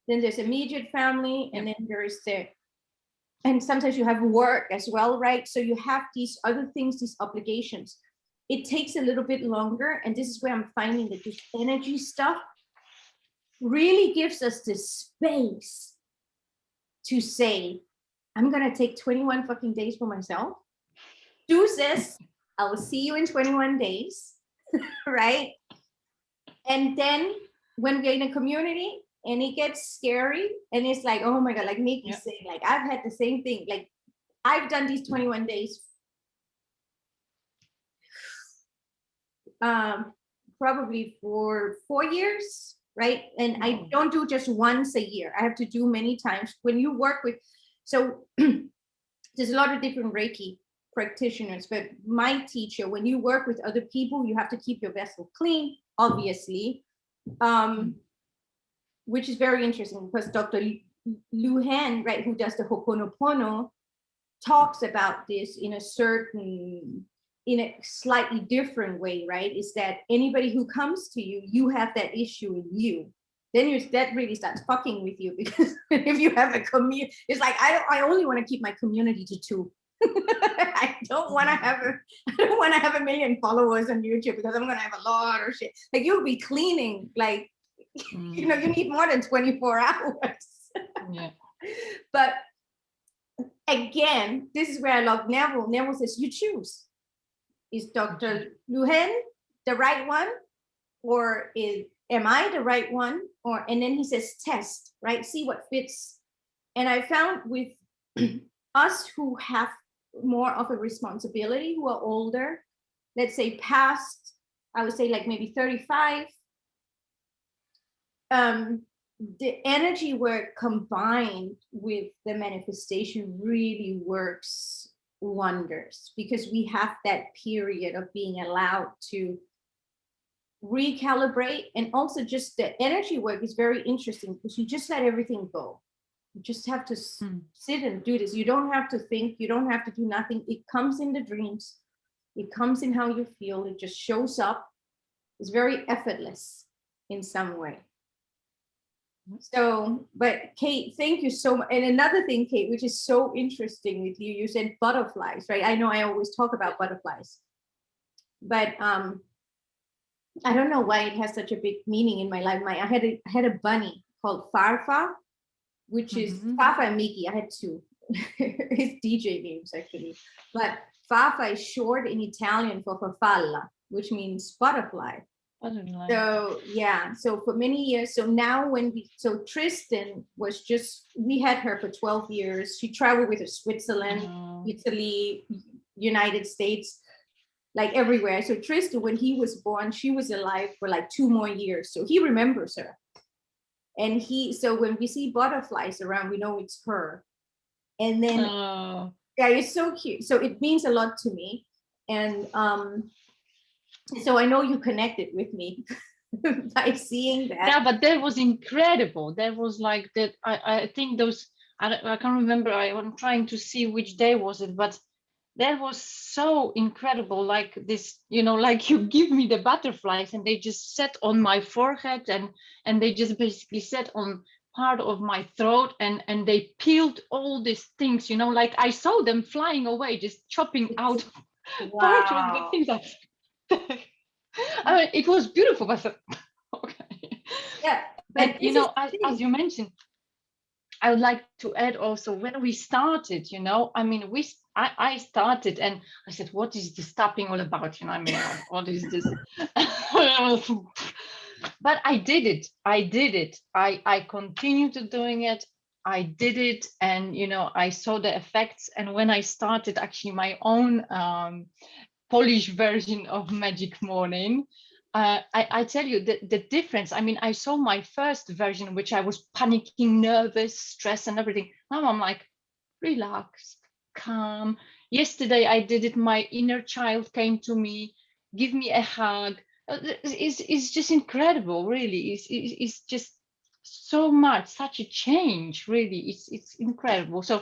then there's immediate family, and then there's and sometimes you have work as well, right? So you have these other things, these obligations. It takes a little bit longer, and this is where I'm finding that this energy stuff really gives us the space to say, I'm gonna take 21 fucking days for myself. Deuces, I will see you in 21 days, right? And then when we're in a community and it gets scary and it's like, oh my God, like Nikkis saying, like I've had the same thing. Like I've done these 21 days probably for 4 years, right? And I don't do just once a year. I have to do many times. When you work with, so there's a lot of different Reiki practitioners, but my teacher, when you work with other people, you have to keep your vessel clean, obviously, which is very interesting because Dr. Luhan, right, who does the Ho'oponopono, talks about this in a slightly different way, right? Is that anybody who comes to you, you have that issue in you. Then that really starts fucking with you, because if you have a community, it's like I only want to keep my community to 2. I don't want to have a million followers on YouTube because I'm gonna have a lot of shit. Like you'll be cleaning, like you know, you need more than 24 hours. Yeah. But again, this is where I love Neville. Neville says, you choose. Is Dr. Luhan the right one? Or am I the right one? And then he says, test, right? See what fits. And I found with us who have more of a responsibility, who are older, let's say past, I would say like maybe 35, the energy work combined with the manifestation really works wonders, because we have that period of being allowed to recalibrate. And also just the energy work is very interesting because you just let everything go. You just have to sit and do this. You don't have to think, you don't have to do nothing. It comes in the dreams, it comes in how you feel, it just shows up. It's very effortless in some way. So, but Kate, thank you so much. And another thing, Kate, which is so interesting with you, you said butterflies, right? I know I always talk about butterflies, but I don't know why it has such a big meaning in my life. I had a bunny called Farfa, which is Fafa and Miki. I had 2. His DJ names actually, but Fafa is short in Italian for farfalla, which means butterfly. So yeah, so for many years, so now so Tristan was we had her for 12 years. She traveled with us, Switzerland, Italy, United States, like everywhere. So Tristan, when he was born, she was alive for like 2 more years. So he remembers her. And so when we see butterflies around, we know it's her. And then, yeah, it's so cute. So it means a lot to me. And so I know you connected with me by seeing that. Yeah, but that was incredible. That was like that. I think those, I can't remember. I'm trying to see which day was it, but that was so incredible. Like this, you know, like you give me the butterflies and they just sat on my forehead and they just basically sat on part of my throat and they peeled all these things, you know, like I saw them flying away, just chopping out part of the things that I mean, it was beautiful, but okay. Yeah, but you know, as you mentioned, I would like to add also when we started, you know, I mean, I started and I said, what is this tapping all about? You know, I mean, what is this? But I did it. I continued to doing it. I did it, and you know, I saw the effects. And when I started actually my own Polish version of Magic Morning, I tell you the difference. I mean, I saw my first version, which I was panicking, nervous, stressed, and everything. Now I'm like, relax, calm. Yesterday I did it. My inner child came to me, give me a hug. It's just incredible, really. It's just so much, such a change, really. It's incredible. So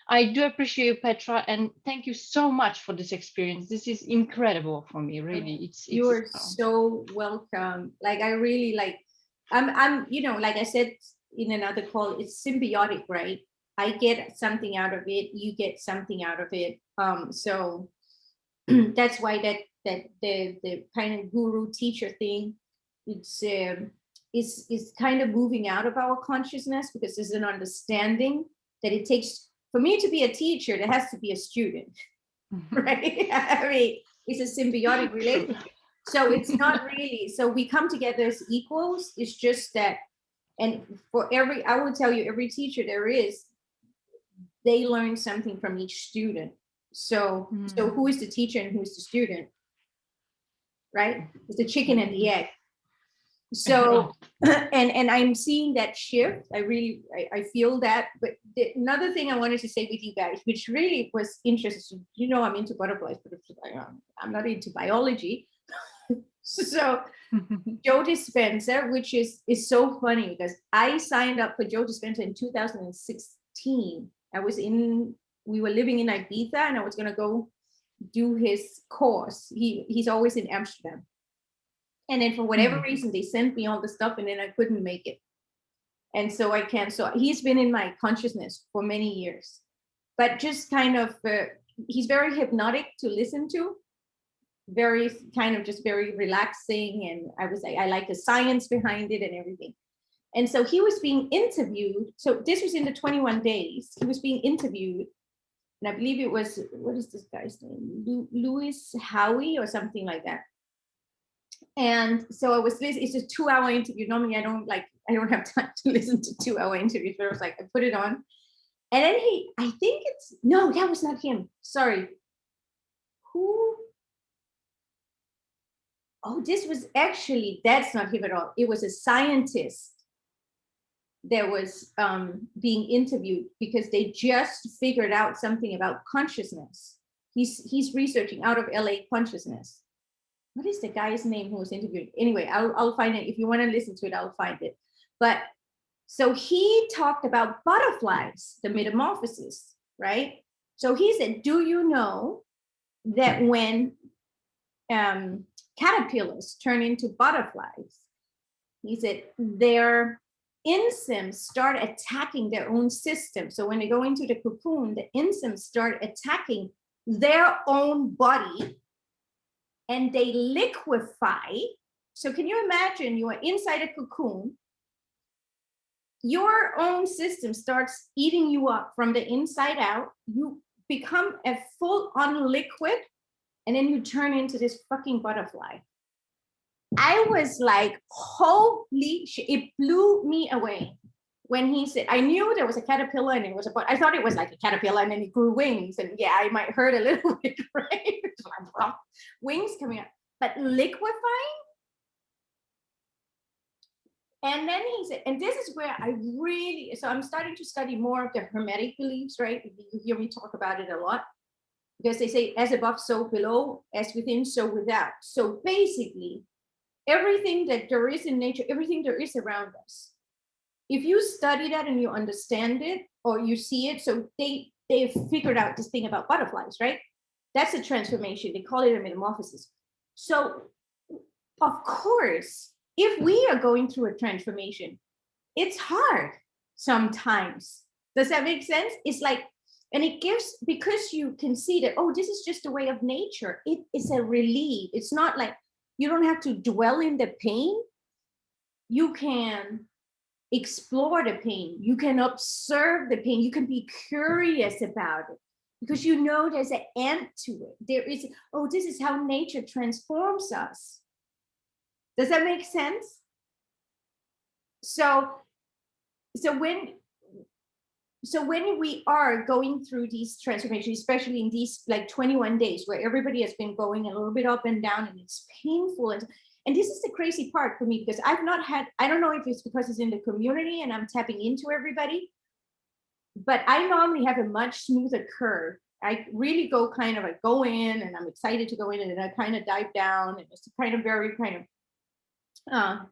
I do appreciate you, Petra, and thank you so much for this experience. This is incredible for me, really. You are so welcome. Like, I really like, I'm, you know, like I said in another call, it's symbiotic, right? I get something out of it, you get something out of it. So that's why that the kind of guru teacher thing, it's is kind of moving out of our consciousness, because there's an understanding that it takes, for me to be a teacher, there has to be a student, right? I mean, it's a symbiotic relationship. So it's not really, so we come together as equals. It's just that, and for every, I will tell you, every teacher there is, they learn something from each student. So so who is the teacher and who's the student, right? It's the chicken and the egg. So and I'm seeing that shift. I feel that. But another thing I wanted to say with you guys, which really was interesting, you know, I'm into butterflies, but I'm not into biology. So Youre Dispenser, which is so funny, because I signed up for Youre Dispenser in 2016. We were living in Ibiza, and I was gonna go do his course. He's always in Amsterdam. And then for whatever reason, they sent me all the stuff, and then I couldn't make it. And so I can't. So he's been in my consciousness for many years, but just kind of, he's very hypnotic to listen to, very kind of just very relaxing. And I like the science behind it and everything. And so he was being interviewed. So this was in the 21 days. He was being interviewed. And I believe it was, what is this guy's name? Louis Howie or something like that. And so it's a 2-hour interview. Normally I don't have time to listen to 2-hour interviews, but I was like, I put it on. And then no, that was not him. Sorry. This was actually, that's not him at all. It was a scientist that was being interviewed, because they just figured out something about consciousness. He's researching out of LA consciousness. What is the guy's name who was interviewed? Anyway, I'll find it. If you want to listen to it, I'll find it. But so he talked about butterflies, the metamorphosis, right? So he said, do you know that when caterpillars turn into butterflies, he said their enzymes start attacking their own system. So when they go into the cocoon, the enzymes start attacking their own body, and they liquefy. So can you imagine you are inside a cocoon, your own system starts eating you up from the inside out, you become a full-on liquid, and then you turn into this fucking butterfly. I was like, holy shit, it blew me away. When he said, I knew there was a caterpillar and it was I thought it was like a caterpillar and then it grew wings, and yeah, I might hurt a little bit, right? Wings coming out, but liquefying. And then he said, and this is where so I'm starting to study more of the Hermetic beliefs, right? You hear me talk about it a lot, because they say as above, so below, as within, so without. So basically, everything that there is in nature, everything there is around us, if you study that and you understand it, or you see it, so they've figured out this thing about butterflies, right? That's a transformation. They call it a metamorphosis. So of course, if we are going through a transformation, it's hard sometimes. Does that make sense? It's like, and it gives, because you can see that, oh, this is just a way of nature. It is a relief. It's not like, you don't have to dwell in the pain. You can explore the pain. You can observe the pain. You can be curious about it. because you know there's an end to it. There is, oh, this is how nature transforms us. Does that make sense? So when we are going through these transformations, especially in these like 21 days where everybody has been going a little bit up and down and it's painful. And this is the crazy part for me, because I've not had, I don't know if it's because it's in the community and I'm tapping into everybody, but I normally have a much smoother curve. I really go kind of, I go in and I'm excited to go in, and then I kind of dive down, and it's kind of very kind of,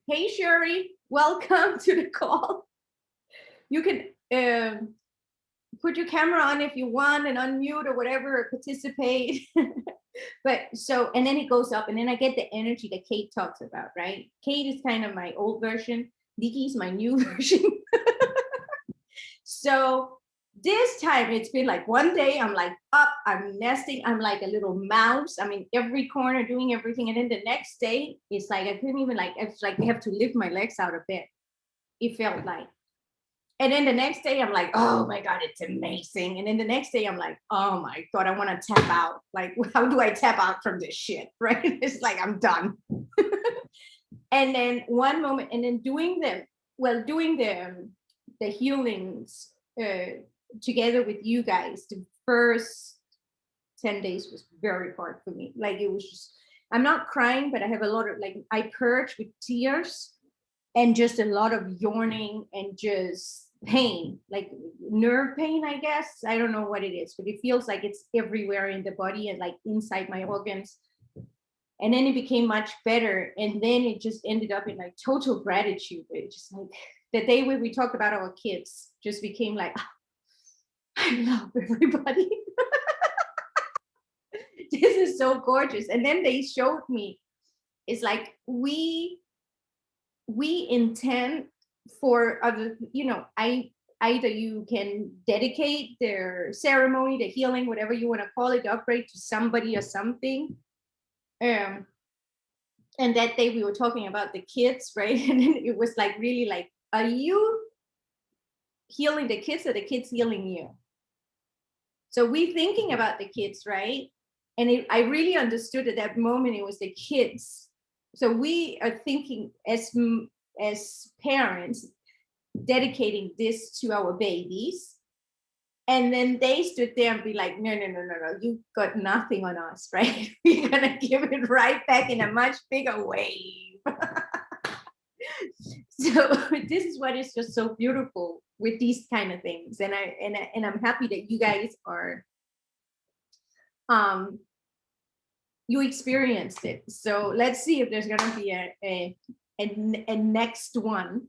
hey Sherry, welcome to the call. You can put your camera on if you want and unmute or whatever, or participate. But so, and then it goes up, and then I get the energy that Kate talks about, right? Kate is kind of my old version. Nikkis my new version. So this time it's been like one day I'm like up, I'm nesting, I'm like a little mouse. I'm in every corner doing everything. And then the next day it's like I couldn't even like, it's like I have to lift my legs out of bed. It felt like. And then the next day I'm like, oh my God, it's amazing. And then the next day I'm like, oh my God, I want to tap out. Like, how do I tap out from this shit? Right? It's like, I'm done. And then one moment, and then doing the healings together with you guys, the first 10 days was very hard for me. Like, it was just, I'm not crying, but I have a lot of, like, I purge with tears and just a lot of yawning and just pain, like nerve pain, I guess. I don't know what it is, but it feels like it's everywhere in the body and like inside my organs. And then it became much better. And then it just ended up in like total gratitude. It just like the day when we talked about our kids just became like, oh, I love everybody. This is so gorgeous. And then they showed me, it's like we intend for other, you know, either you can dedicate their ceremony, the healing, whatever you want to call it, the upgrade to somebody or something. And that day we were talking about the kids, right? And then it was like really like, are you healing the kids or the kids healing you? So we thinking about the kids, right? And I really understood at that moment it was the kids. So we are thinking as parents, dedicating this to our babies. And then they stood there and be like, no, you got nothing on us, right? We're gonna give it right back in a much bigger wave. So this is what is just so beautiful with these kind of things. And I'm happy that you guys are, you experienced it. So let's see if there's gonna be a next one.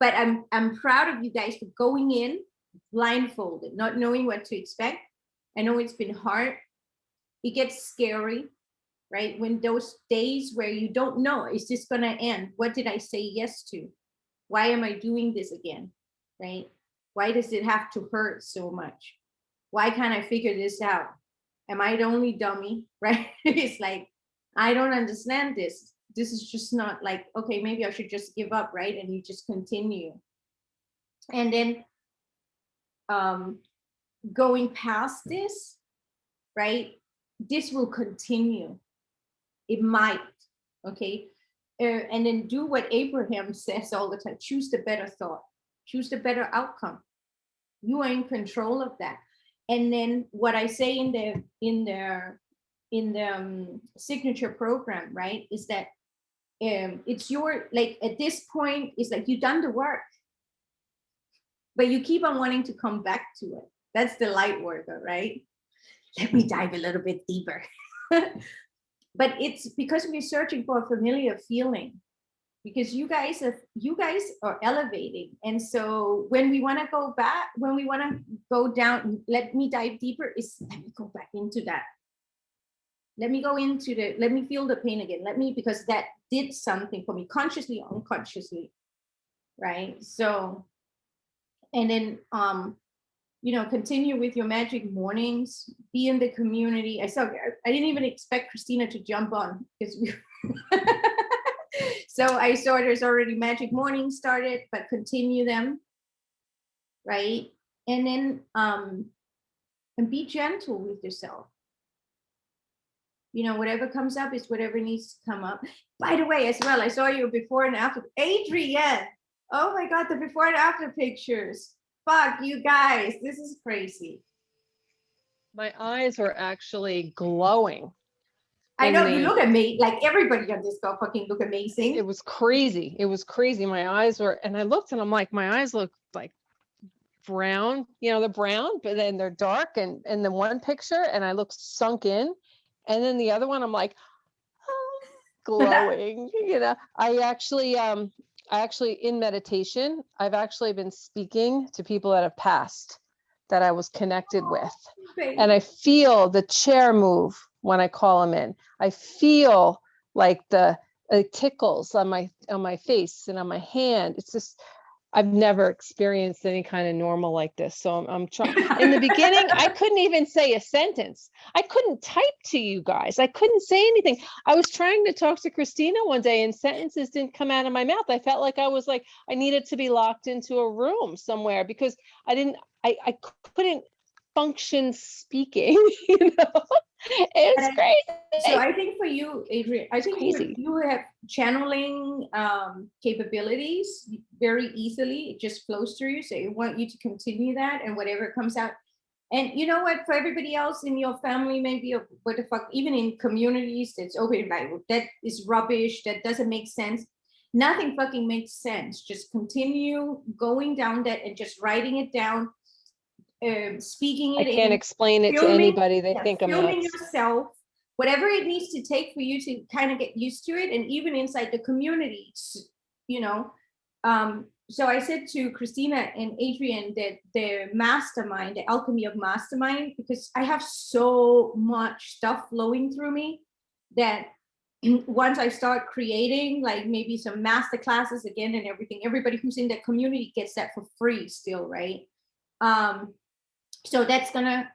But I'm proud of you guys for going in blindfolded, not knowing what to expect. I know it's been hard. It gets scary, right? When those days where you don't know, is this gonna end? What did I say yes to? Why am I doing this again, right? Why does it have to hurt so much? Why can't I figure this out? Am I the only dummy, right? It's like, I don't understand this. This is just not like, okay, maybe I should just give up, right? And you just continue. And then going past this, right? This will continue. It might, okay? And then do what Abraham says all the time, choose the better thought, choose the better outcome. You are in control of that. And then what I say in the signature program, right, is that it's your, like at this point, it's like you've done the work, but you keep on wanting to come back to it. That's the light worker, right? Let me dive a little bit deeper. But it's because we're searching for a familiar feeling, because you guys are elevating. And so when we want to go back, when we want to go down, let me dive deeper, is let me go back into that. Let me go into let me feel the pain again. Because that did something for me, consciously or unconsciously, right? So, and then, continue with your magic mornings, be in the community. I didn't even expect Christina to jump on, because so I saw there's already magic mornings started, but continue them, right? And then, and be gentle with yourself. You know, whatever comes up is whatever needs to come up. By the way, as well, I saw your before and after. Adrienne, oh my God, the before and after pictures. Fuck, you guys, this is crazy. My eyes were actually glowing. I know, you look at me, like everybody on this call fucking look amazing. It was crazy. It was crazy. My eyes were, and I looked and I'm like, my eyes look like brown, you know, they're brown, but then they're dark. And the one picture, and I look sunk in. And then the other one, I'm like, oh, glowing. You know, I actually in meditation, I've actually been speaking to people that have passed that I was connected with. And I feel the chair move when I call them in. I feel like the tickles on my face and on my hand. It's just, I've never experienced any kind of normal like this. So I'm trying. In the beginning, I couldn't even say a sentence. I couldn't type to you guys. I couldn't say anything. I was trying to talk to Christina one day and sentences didn't come out of my mouth. I felt like I was like, I needed to be locked into a room somewhere because I couldn't function speaking, you know. It's crazy. So I think for you, Adrienne, I think you have channeling capabilities very easily. It just flows through you. So I want you to continue that, and whatever comes out. And you know what, for everybody else in your family, maybe, what the fuck, even in communities that's open, like, that is rubbish, that doesn't make sense. Nothing fucking makes sense. Just continue going down that and just writing it down. Speaking it. I can't explain it to anybody. They think I'm filming nuts. yourself, whatever it needs to take for you to kind of get used to it, and even inside the community, you know. So I said to Christina and Adrienne that the mastermind, the alchemy of mastermind, because I have so much stuff flowing through me that once I start creating, like maybe some master classes again and everything, everybody who's in that community gets that for free still, right? So that's gonna,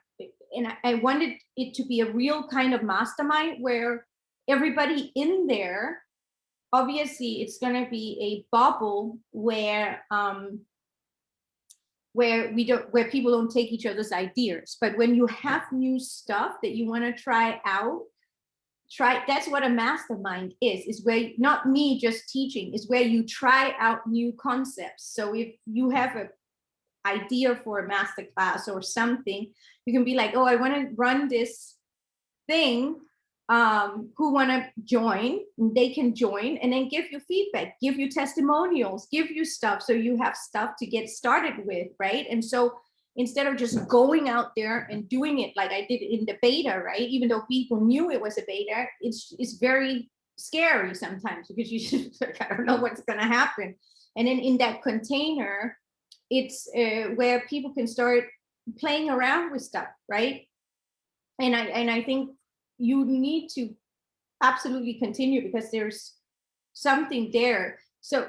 and I wanted it to be a real kind of mastermind where everybody in there, obviously it's gonna be a bubble where people don't take each other's ideas. But when you have new stuff that you want to try out, that's what a mastermind is where, not me just teaching, is where you try out new concepts. So if you have a idea for a master class or something, you can be like, oh, I want to run this thing, who want to join? They can join, and then give you feedback, give you testimonials, give you stuff, so you have stuff to get started with, right? And so instead of just going out there and doing it like I did in the beta, right, even though people knew it was a beta, it's very scary sometimes because you just like, I don't know what's going to happen. And then in that container, it's where people can start playing around with stuff, right? And I think you need to absolutely continue because there's something there. So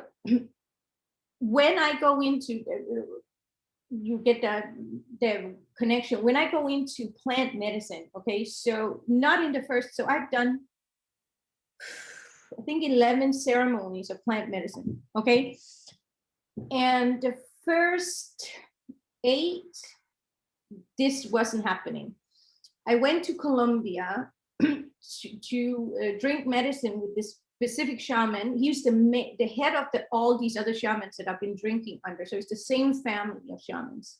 when I go into you get the connection. When I go into plant medicine, okay, so not in the first, so I've done, I think 11 ceremonies of plant medicine, okay? And the first 8, this wasn't happening. I went to Colombia to drink medicine with this specific shaman. He's the head of all these other shamans that I've been drinking under. So it's the same family of shamans.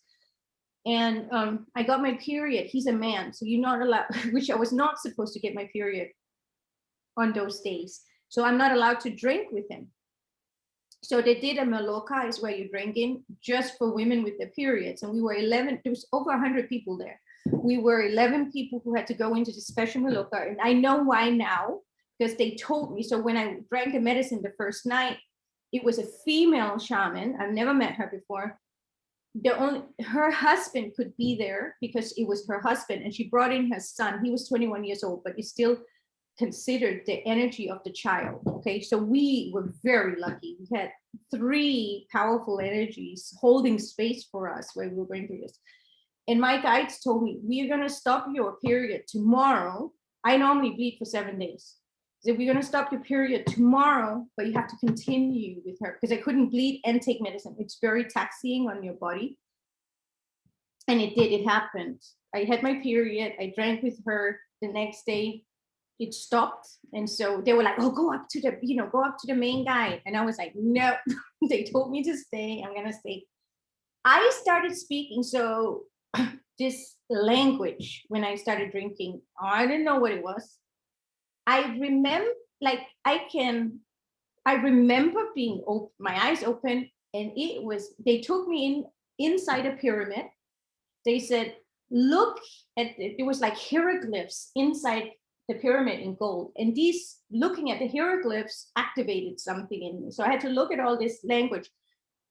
And I got my period. He's a man, so you're not allowed, which I was not supposed to get my period on those days. So I'm not allowed to drink with him. So they did a maloka, is where you're drinking, just for women with their periods. And we were 11, there was over 100 people there. We were 11 people who had to go into the special maloka. And I know why now, because they told me. So when I drank the medicine the first night, it was a female shaman. I've never met her before. Her husband could be there because it was her husband, and she brought in her son. He was 21 years old, but it's still considered the energy of the child. Okay, so we were very lucky. We had 3 powerful energies holding space for us while we were going through this. And my guides told me, we're going to stop your period tomorrow. I normally bleed for 7 days. So we're going to stop your period tomorrow, but you have to continue with her, because I couldn't bleed and take medicine. It's very taxing on your body. And it happened. I had my period. I drank with her. The next day, it stopped. And so they were like, oh, go up to the main guy. And I was like, no, they told me to stay. I'm going to stay. I started speaking. So this language, when I started drinking, I didn't know what it was. I remember, like, I remember being my eyes open, and they took me inside a pyramid. They said, look at it. It was like hieroglyphs inside the pyramid in gold. And looking at the hieroglyphs activated something in me. So I had to look at all this language.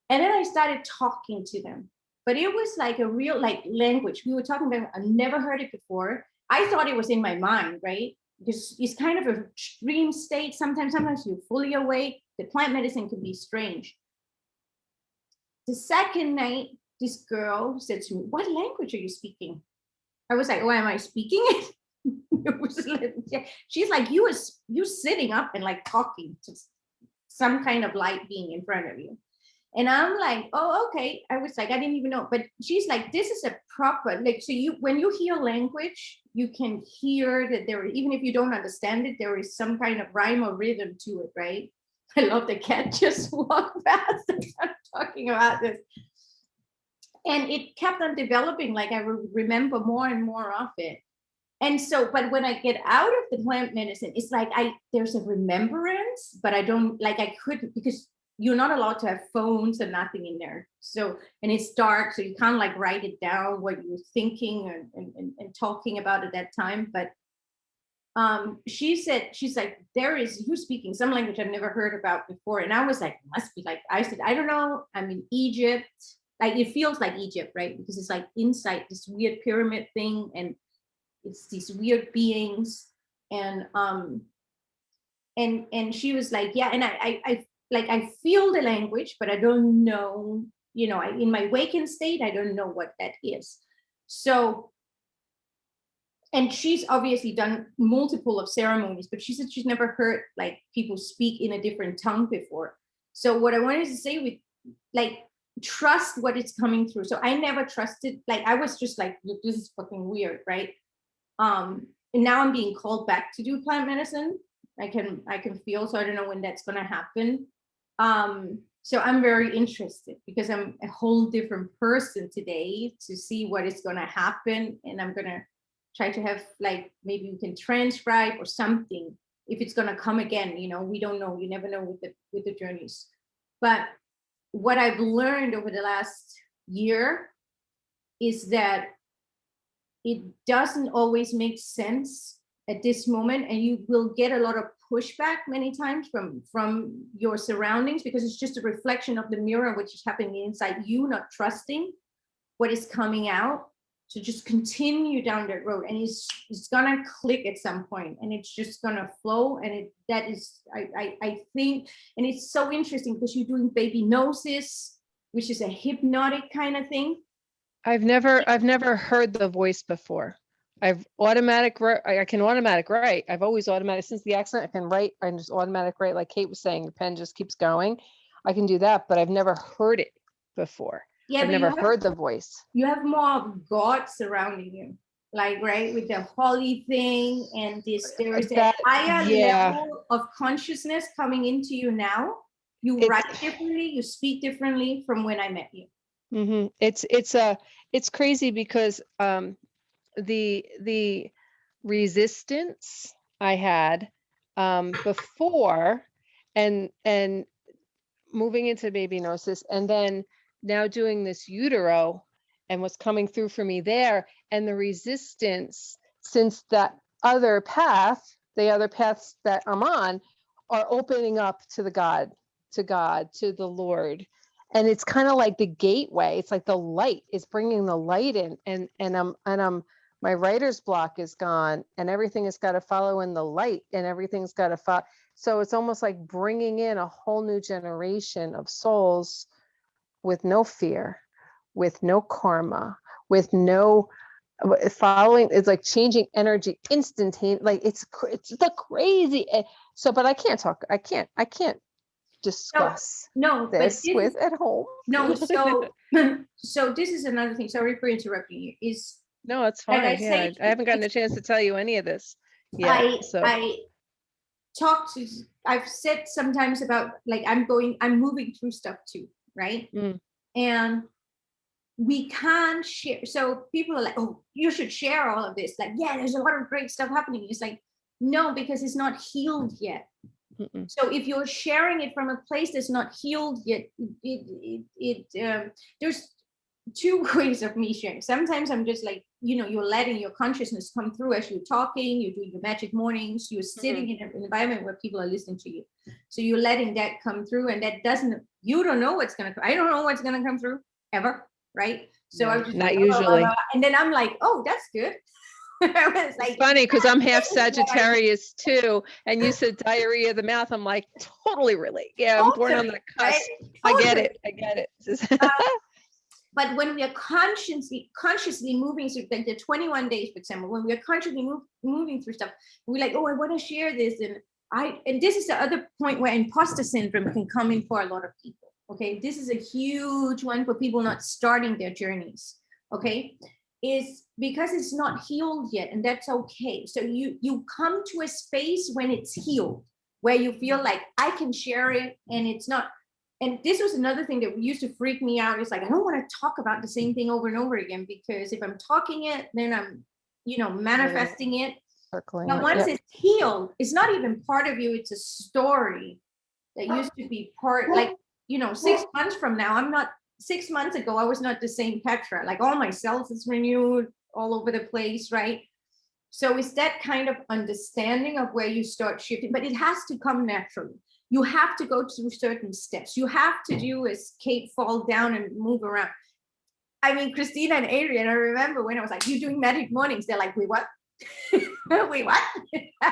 And then I started talking to them. But it was like a real language. We were talking about, I've never heard it before. I thought it was in my mind, right? Because it's kind of a dream state. Sometimes you're fully awake. The plant medicine can be strange. The second night, this girl said to me, what language are you speaking? I was like, oh, am I speaking it? She's like, you sitting up and like talking to some kind of light being in front of you. And I'm like, oh, okay. I was like, I didn't even know. But she's like, this is a proper, like, so when you hear language, you can hear that even if you don't understand it, there is some kind of rhyme or rhythm to it, right? I love the cat just walked past and started talking about this. And it kept on developing, like I remember more and more of it. And so, but when I get out of the plant medicine, it's like there's a remembrance, but I don't, like I couldn't, because you're not allowed to have phones and nothing in there. So, and it's dark, so you can't like write it down what you were thinking and talking about at that time. But she's like, you're speaking some language I've never heard about before. And I was like, must be like, I said, I don't know, I'm in Egypt. Like, it feels like Egypt, right? Because it's like inside this weird pyramid thing, and it's these weird beings. And she was like, yeah, and I feel the language, but I don't know, in my waking state, I don't know what that is. So, and she's obviously done multiple of ceremonies, but she said she's never heard like people speak in a different tongue before. So what I wanted to say with like, trust what it's coming through. So I never trusted, like, I was just like, this is fucking weird, right? And now I'm being called back to do plant medicine. I can feel, so I don't know when that's going to happen. So I'm very interested because I'm a whole different person today to see what is going to happen. And I'm going to try to have, like, maybe we can transcribe or something if it's going to come again. We don't know. You never know with the journeys. But what I've learned over the last year is that it doesn't always make sense at this moment, and you will get a lot of pushback many times from your surroundings, because it's just a reflection of the mirror which is happening inside you, not trusting what is coming out. So just continue down that road, and it's gonna click at some point, and it's just gonna flow. And I think, and it's so interesting because you're doing baby noses, which is a hypnotic kind of thing. I've never heard the voice before. I can automatic write. I've always automatic since the accident. I can write. I just automatic write, like Kate was saying. The pen just keeps going. I can do that, but I've never heard it before. Yeah, I've never heard the voice. You have more of God surrounding you, like, right, with the holy thing, and there is a higher level of consciousness coming into you now. You write differently, you speak differently from when I met you. Mm-hmm. It's crazy because the resistance I had before and moving into baby gnosis, and then now doing this utero and what's coming through for me there, and the resistance, since that the other paths that I'm on are opening up to God, to the Lord. And it's kind of like the gateway. It's like the light is bringing the light in, and my writer's block is gone, and everything has got to follow in the light, and everything's got to follow. So it's almost like bringing in a whole new generation of souls with no fear, with no karma, with no following. It's like changing energy instantaneously. Like it's the crazy. So, but I can't talk. I can't discuss this at home. No, so this is another thing. Sorry for interrupting you. Is No, it's And fine. Yeah, I haven't gotten a chance to tell you any of this yet. So I talk to, I've said sometimes about like, I'm moving through stuff too, right? And we can't share. So people are like, oh, you should share all of this. Like, yeah, there's a lot of great stuff happening. It's like, no, because it's not healed yet. So if you're sharing it from a place that's not healed yet, there's two ways of me sharing. Sometimes I'm just like, you're letting your consciousness come through as you're talking, you're doing your magic mornings, you're sitting in an environment where people are listening to you. So you're letting that come through, and that you don't know what's going to come. I don't know what's going to come through ever. Right. So no, I'm just not like, usually. And then I'm like, oh, that's good. It's like, funny because I'm half Sagittarius too, and you said diarrhea of the mouth. I'm like, totally relate. Yeah, I'm born on the cusp. Right? Totally. I get it. But when we are consciously moving through, like the 21 days, for example, when we are consciously moving through stuff, we're like, oh, I want to share this, and this is the other point where imposter syndrome can come in for a lot of people. Okay, this is a huge one for people not starting their journeys. Okay, is because it's not healed yet, and that's okay. So you come to a space when it's healed, where you feel like I can share it, and it's not. And this was another thing that used to freak me out. It's like, I don't want to talk about the same thing over and over again, because if I'm talking it, then I'm, manifesting it. Circling but once it's healed, it's not even part of you. It's a story that used to be part, like, 6 months from now, I'm not, 6 months ago, I was not the same Petra. Like, all my cells is renewed all over the place, right? So it's that kind of understanding of where you start shifting, but it has to come naturally. You have to go through certain steps. You have to do as Kate, fall down and move around. I mean, Christina and Adrian, I remember when I was like, you doing magic mornings? They're like, wait, what? Wait, what?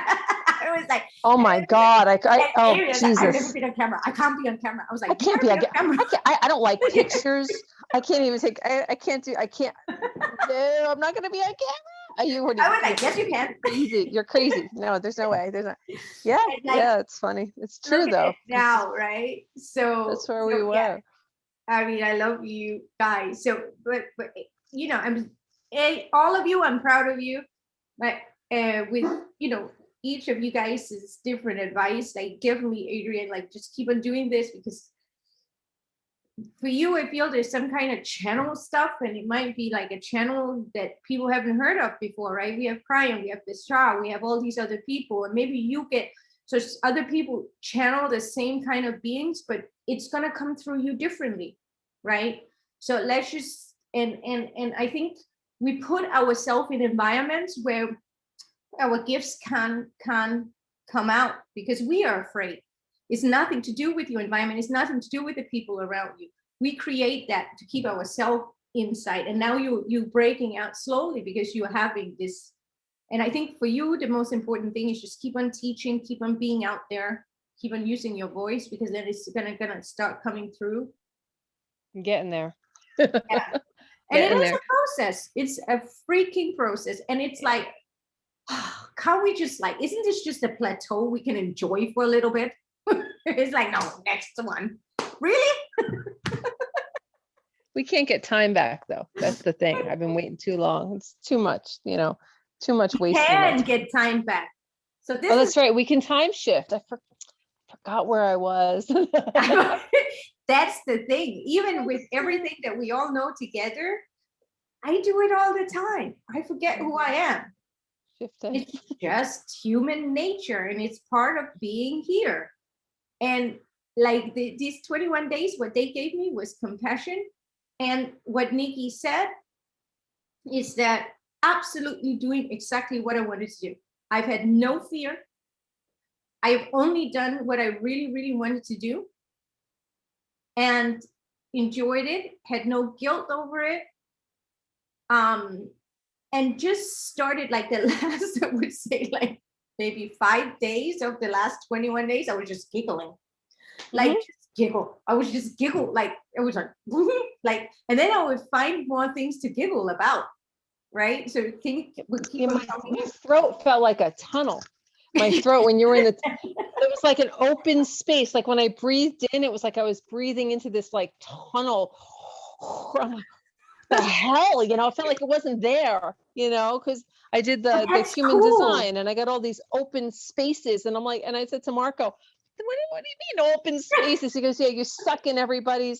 I was like, oh my God. Oh, Jesus. Like, I've never been on camera. I can't be on camera. I was like, I can't be on camera. I don't like pictures. I can't even take, I can't. No, I'm not going to be on camera. I was like, yes, you can. You're crazy. No, there's no way. There's not. Yeah, yeah, it's funny. It's true though. Now, right? So that's where we were. Yeah. I mean, I love you guys. So, but I'm all of you. I'm proud of you. But with each of you guys is different advice. Like, give me, Adrian, like, just keep on doing this, because for you, I feel there's some kind of channel stuff, and it might be like a channel that people haven't heard of before, right? We have Brian, we have Petra, we have all these other people, and maybe you get, so other people channel the same kind of beings, but it's gonna come through you differently, right? So let's just, and I think we put ourselves in environments where our gifts can come out, because we are afraid. It's nothing to do with your environment. It's nothing to do with the people around you. We create that to keep ourselves inside. And now you breaking out slowly, because you're having this. And I think for you, the most important thing is just keep on teaching, keep on being out there, keep on using your voice, because then it's gonna start coming through. I'm getting there. Yeah. And it is a process. It's a freaking process. And it's like, can't we just like, isn't this just a plateau we can enjoy for a little bit? It's like, no, next one. Really? We can't get time back though. That's the thing. I've been waiting too long. It's too much, too much wasting. Can get time back. So this that's right. We can time shift. I forgot where I was. That's the thing. Even with everything that we all know together, I do it all the time. I forget who I am. It's just human nature, and it's part of being here. And like these 21 days, what they gave me was compassion. And what Nikki said is that absolutely doing exactly what I wanted to do. I've had no fear. I've only done what I really, really wanted to do, and enjoyed it, had no guilt over it. And just started like the last, I would say, like maybe 5 days of the last 21 days, I was just giggling. Like, just giggle. I was just giggle. Like, it was like, and then I would find more things to giggle about. Right. So my throat felt like a tunnel. My throat, when you were it was like an open space. Like when I breathed in, it was like I was breathing into this like tunnel. I'm like, the hell, you know, I felt like it wasn't there, you know, because I did the That's human cool. design and I got all these open spaces. And I'm like, and I said to Marco, what do you mean open spaces? He goes, yeah, you suck in everybody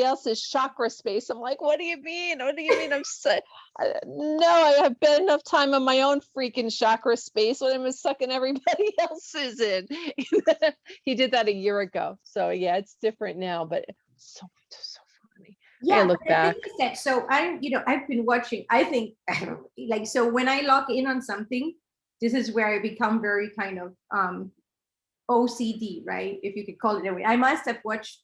else's chakra space. I'm like, what do you mean? What do you mean? No, I have been enough time on my own freaking chakra space when I'm sucking everybody else's in. He did that a year ago. So yeah, it's different now, but it's so funny. Yeah, look but the thing back. is that, so I've been watching, I think, like, so when I lock in on something, this is where I become very kind of OCD, right? If you could call it that way. I must have watched,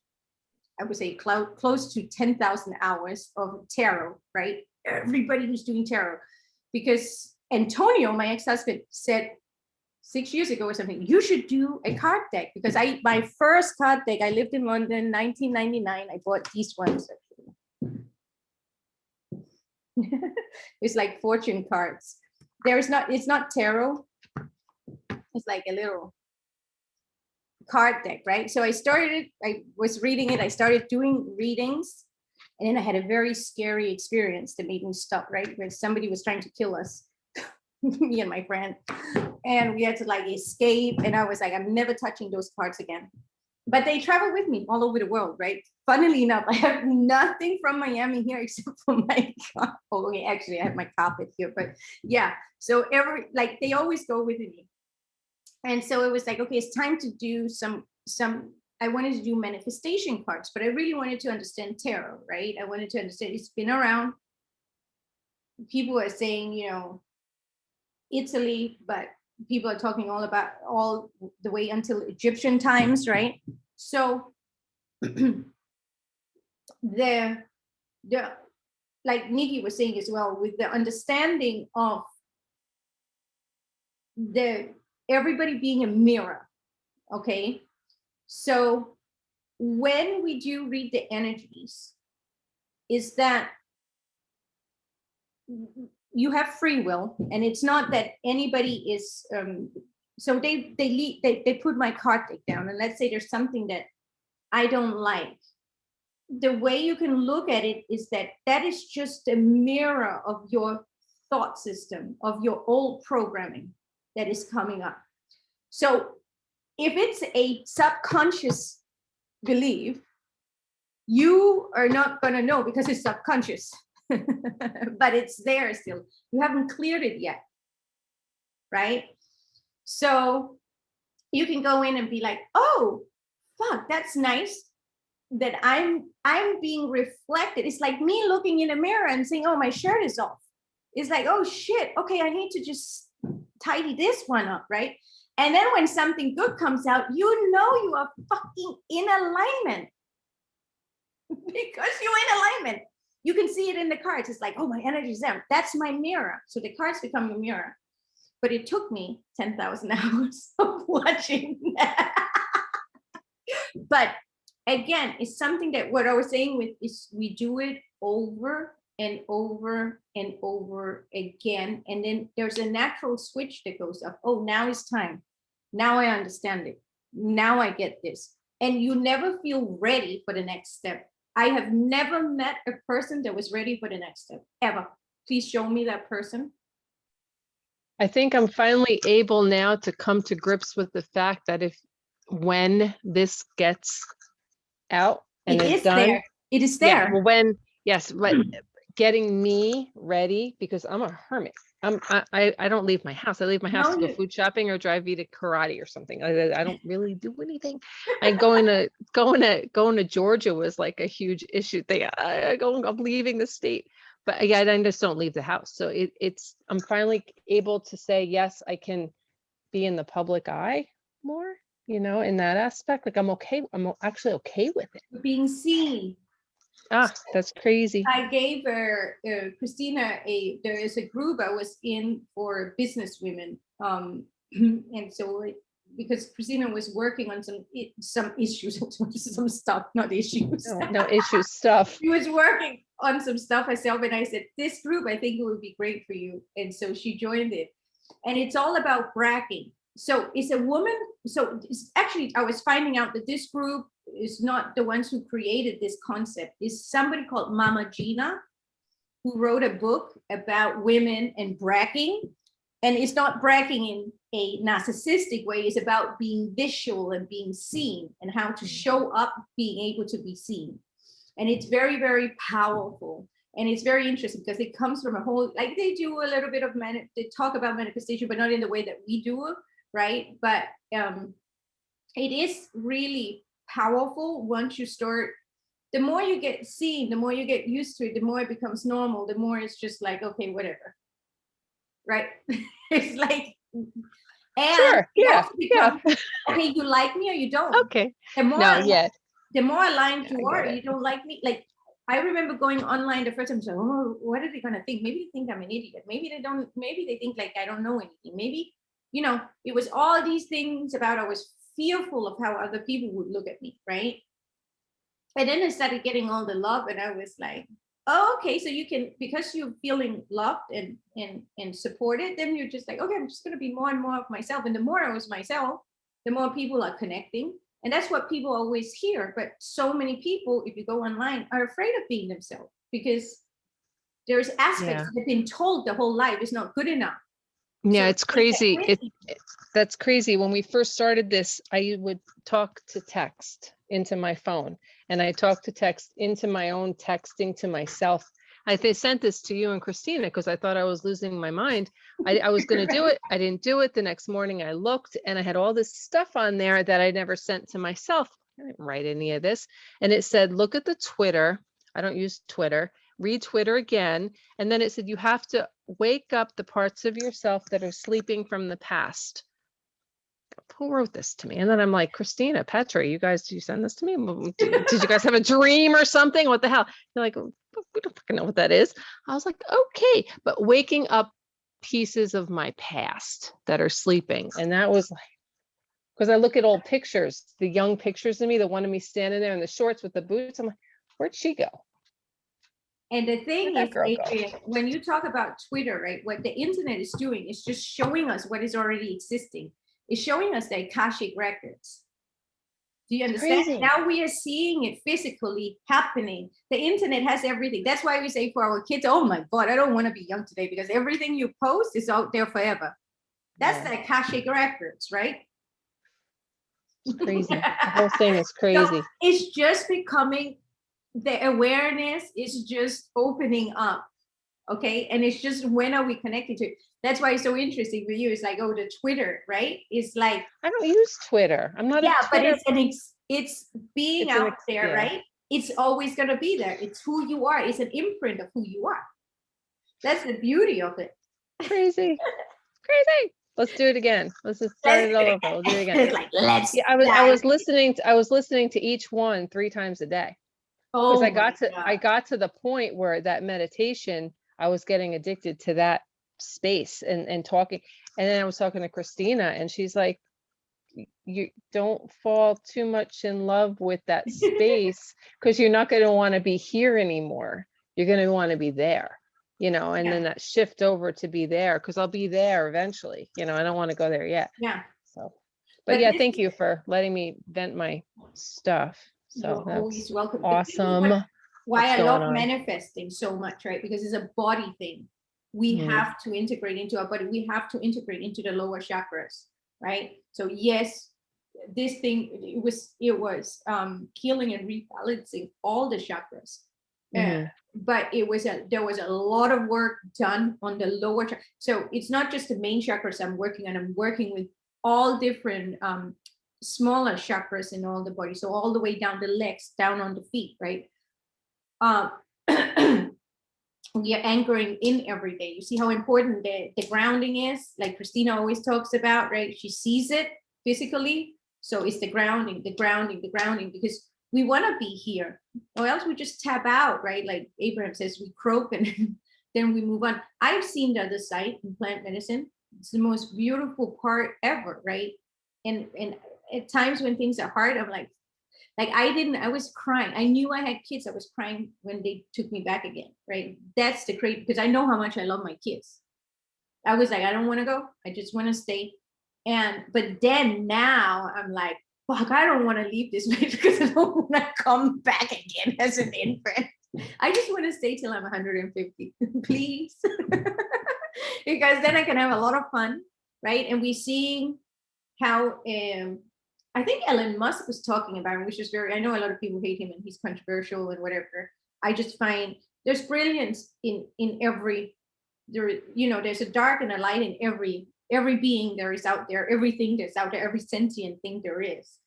I would say, close to 10,000 hours of tarot, right? Everybody who's doing tarot, because Antonio, my ex-husband, said 6 years ago or something, you should do a card deck, because my first card deck, I lived in London, 1999. I bought these ones. It's like fortune cards. It's not tarot. It's like a little card deck, right? So I was reading it, I started doing readings, and then I had a very scary experience that made me stop, right? Where somebody was trying to kill us, me and my friend, and we had to like escape, and I was like, I'm never touching those cards again. But they travel with me all over the world, right? Funnily enough, I have nothing from Miami here except for my okay, actually I have my carpet here, but yeah, so they always go with me. And so it was like, okay, it's time to do some I wanted to do manifestation cards, but I really wanted to understand tarot, right? I wanted to understand, it's been around. People are saying, Italy, but people are talking all the way until Egyptian times, right? So the like Nikki was saying as well, with the understanding of everybody being a mirror, okay? So when we do read the energies, is that you have free will, and it's not that anybody is so they put my card deck down, and let's say there's something that I don't like. The way you can look at it is that is just a mirror of your thought system, of your old programming that is coming up. So if it's a subconscious belief, you are not going to know because it's subconscious, but it's there still. You haven't cleared it yet, right? So you can go in and be like, oh, fuck, that's nice that I'm being reflected. It's like me looking in a mirror and saying, oh, my shirt is off. It's like, oh shit, okay, I need to just tidy this one up, right? And then when something good comes out, you are fucking in alignment. Because you're in alignment. You can see it in the cards. It's like, oh, my energy is there. That's my mirror. So the cards become your mirror. But it took me 10,000 hours of watching that. But again, it's something that what I was saying with is we do it over and over and over again. And then there's a natural switch that goes up. Oh, now it's time. Now I understand it. Now I get this. And you never feel ready for the next step. I have never met a person that was ready for the next step, ever. Please show me that person. I think I'm finally able now to come to grips with the fact that when this gets out and it's done, there. It is there. Yeah, but getting me ready, because I'm a hermit. I don't leave my house. I leave my house to go food shopping or drive you to karate or something. I don't really do anything. And going to Georgia was like a huge issue thing. I'm leaving the state, but yeah, I just don't leave the house. So I'm finally able to say, yes, I can be in the public eye more, in that aspect. Like I'm actually okay with it. Being seen. That's crazy. I gave Christina there is a group I was in for business women. And so because Christina was working on some issues, some stuff, not issues. No issues, stuff. She was working on some stuff herself, and I said, this group, I think it would be great for you. And so she joined it. And it's all about bragging. So it's a woman. So it's actually, I was finding out that this group is not the ones who created this concept. It's somebody called Mama Gina. who wrote a book about women and bragging. And it's not bragging in a narcissistic way. It's about being visual and being seen and how to show up, being able to be seen. And it's very, very powerful. And it's very interesting because it comes from a whole, like they do a little bit of, they talk about manifestation, but not in the way that we do it, right? But it is really powerful once you start. The more you get seen, the more you get used to it, the more it becomes normal, the more it's just like, okay, whatever. Right? It's like, and Sure. Yeah. okay, you like me or you don't. Okay. The more No, yeah. the more aligned Yeah, you I are, get it. you don't like me. Like I remember going online the first time, so oh, what are they gonna think? Maybe they think I'm an idiot. Maybe they don't, maybe they think like I don't know anything. Maybe, you know, it was all these things about I was fearful of how other people would look at me, right? And then I started getting all the love, and I was like, oh, okay, so you can, because you're feeling loved and supported, then you're just like, okay, I'm just gonna be more and more of myself. And the more I was myself, the more people are connecting. And that's what people always hear. But so many people, if you go online, are afraid of being themselves because there's aspects that have been told the whole life is not good enough. Yeah, So it's crazy. That's crazy. When we first started this, I would talk to text into my phone, and I talked to text into my own texting to myself. I sent this to you and Christina because I thought I was losing my mind. I was going to do it. I didn't do it. The next morning I looked and I had all this stuff on there that I never sent to myself. I didn't write any of this. And it said, look at the Twitter. I don't use Twitter. Read Twitter again. And then it said, you have to wake up the parts of yourself that are sleeping from the past. Who wrote this to me? And then I'm like, Christina, Petra, you guys, did you send this to me? Did you guys have a dream or something? What the hell? They're like, we don't fucking know what that is. I was like, okay, but waking up pieces of my past that are sleeping. And that was like, because I look at old pictures, the young pictures of me, the one of me standing there in the shorts with the boots. I'm like, where'd she go? And the thing Where'd is, that girl go? Adrian, when you talk about Twitter, right, what the internet is doing is just showing us what is already existing. It's showing us the Akashic records. Do you understand? Crazy. Now we are seeing it physically happening. The internet has everything. That's why we say for our kids, oh my God, I don't want to be young today because everything you post is out there forever. That's the Akashic records, right? It's crazy. The whole thing is crazy. So it's just becoming, the awareness is just opening up. Okay. And it's just, when are we connected to it? That's why it's so interesting for you. It's like, oh, the Twitter, right? It's like, I don't use Twitter. I'm not. yeah, a Twitter. but it's being out there, right? It's always going to be there. It's who you are. It's an imprint of who you are. That's the beauty of it. Crazy. Crazy. Let's do it again. Let's just start it all over. We'll do it again. It's like, let's. Yeah, I was listening to each one 3 times a day. Because I got to the point where that meditation, I was getting addicted to that space and talking. And then I was talking to Christina, and she's like, you don't fall too much in love with that space because you're not going to want to be here anymore. You're going to want to be there, you know, and then that shift over to be there, because I'll be there eventually, you know. I don't want to go there yet. Yeah. So, but yeah, thank you for letting me vent my stuff. So you're always welcome. Awesome. Why I love manifesting so much, right? Because it's a body thing. We have to integrate into our body. We have to integrate into the lower chakras, right? So yes, this thing, it was healing and rebalancing all the chakras. But there was a lot of work done on the lower chakras. So it's not just the main chakras I'm working on. I'm working with all different smaller chakras in all the body. So all the way down the legs, down on the feet, right? We are anchoring in every day. You see how important the grounding is, like Christina always talks about, right? She sees it physically. So it's the grounding, because we want to be here, or else we just tap out, right? Like Abraham says, we croak and then we move on. I've seen the other side in plant medicine. It's the most beautiful part ever, right? And at times when things are hard, I'm like I was crying. I knew I had kids. I was crying when they took me back again, right? That's the great, because I know how much I love my kids. I was like, I don't want to go. I just want to stay. But then now I'm like, fuck, I don't want to leave this place because I don't want to come back again as an infant. I just want to stay till I'm 150, please. Because then I can have a lot of fun, right? And we see how I think Elon Musk was talking about him, which is very, I know a lot of people hate him and he's controversial and whatever. I just find there's brilliance in every, there, you know, there's a dark and a light in every being there is out there, everything that's out there, every sentient thing there is.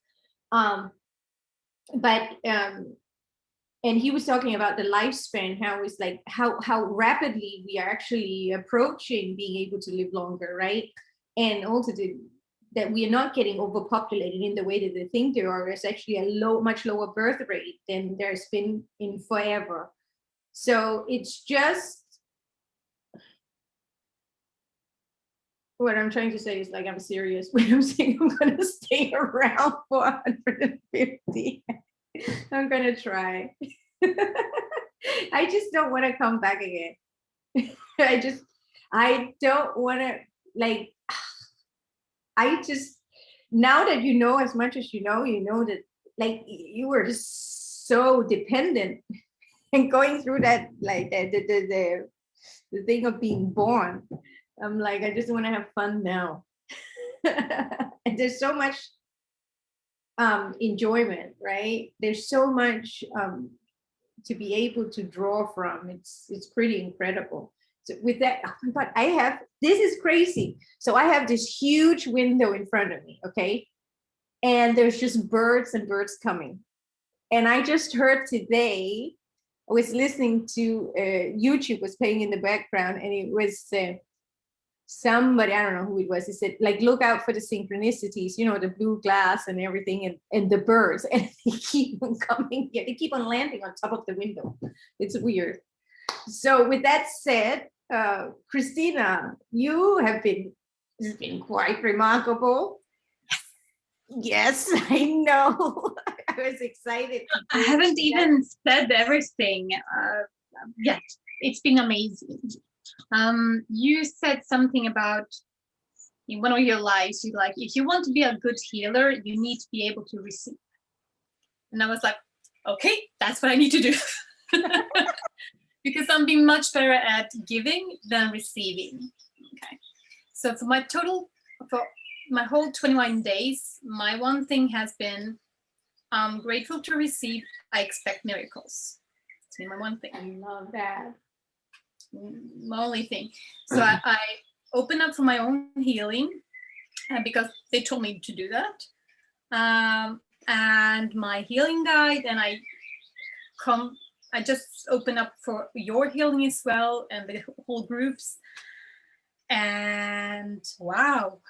And he was talking about the lifespan, how it's like how rapidly we are actually approaching being able to live longer, right? And also that we are not getting overpopulated in the way that they think there are. There's actually a much lower birth rate than there's been in forever. So it's just, what I'm trying to say is, like, I'm serious when I'm saying I'm going to stay around for 150. I'm going to try. I just don't want to come back again. I don't want to, like, I just, now that you know as much as you know that, like, you were just so dependent and going through that, like, the thing of being born. I'm like, I just want to have fun now. And there's so much enjoyment, right? There's so much to be able to draw from. It's pretty incredible. So with that, oh my God, this is crazy. So I have this huge window in front of me, okay? And there's just birds and birds coming. And I just heard today, I was listening to YouTube was playing in the background, and it was somebody, I don't know who it was, he said, like, look out for the synchronicities, you know, the blue glass and everything, and the birds, and they keep on coming here, they keep on landing on top of the window. It's weird. So with that said, Christina, you have been quite remarkable. Yes, I know. I was excited. I haven't even said everything yet. It's been amazing. You said something about, in one of your lives, you like, if you want to be a good healer, you need to be able to receive. And I was like, okay, that's what I need to do. Because I'm being much better at giving than receiving. Okay. So for my whole 21 days, my one thing has been, I'm grateful to receive, I expect miracles. It's been my one thing. I love that. My only thing. So I open up for my own healing because they told me to do that. And my healing guide, and I just open up for your healing as well, and the whole groups. And wow.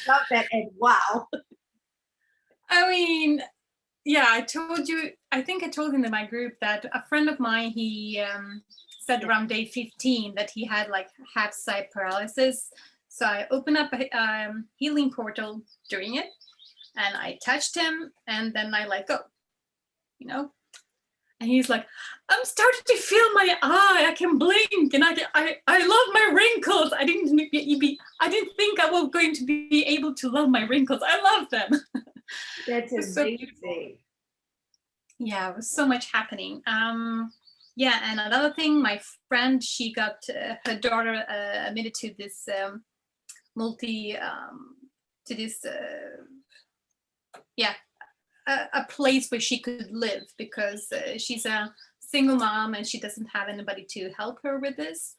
Love that, and wow. I mean, yeah, I told you, I think I told in my group that a friend of mine, he said around day 15 that he had like half sight paralysis. So I opened up a healing portal during it, and I touched him, and then I let go, you know? And he's like, I'm starting to feel my eye, I can blink, and I love my wrinkles. I didn't think I was going to be able to love my wrinkles. I love them. That's amazing. Yeah, it was so much happening. Yeah, and another thing, my friend, she got her daughter admitted to this a place where she could live, because she's a single mom and she doesn't have anybody to help her with this.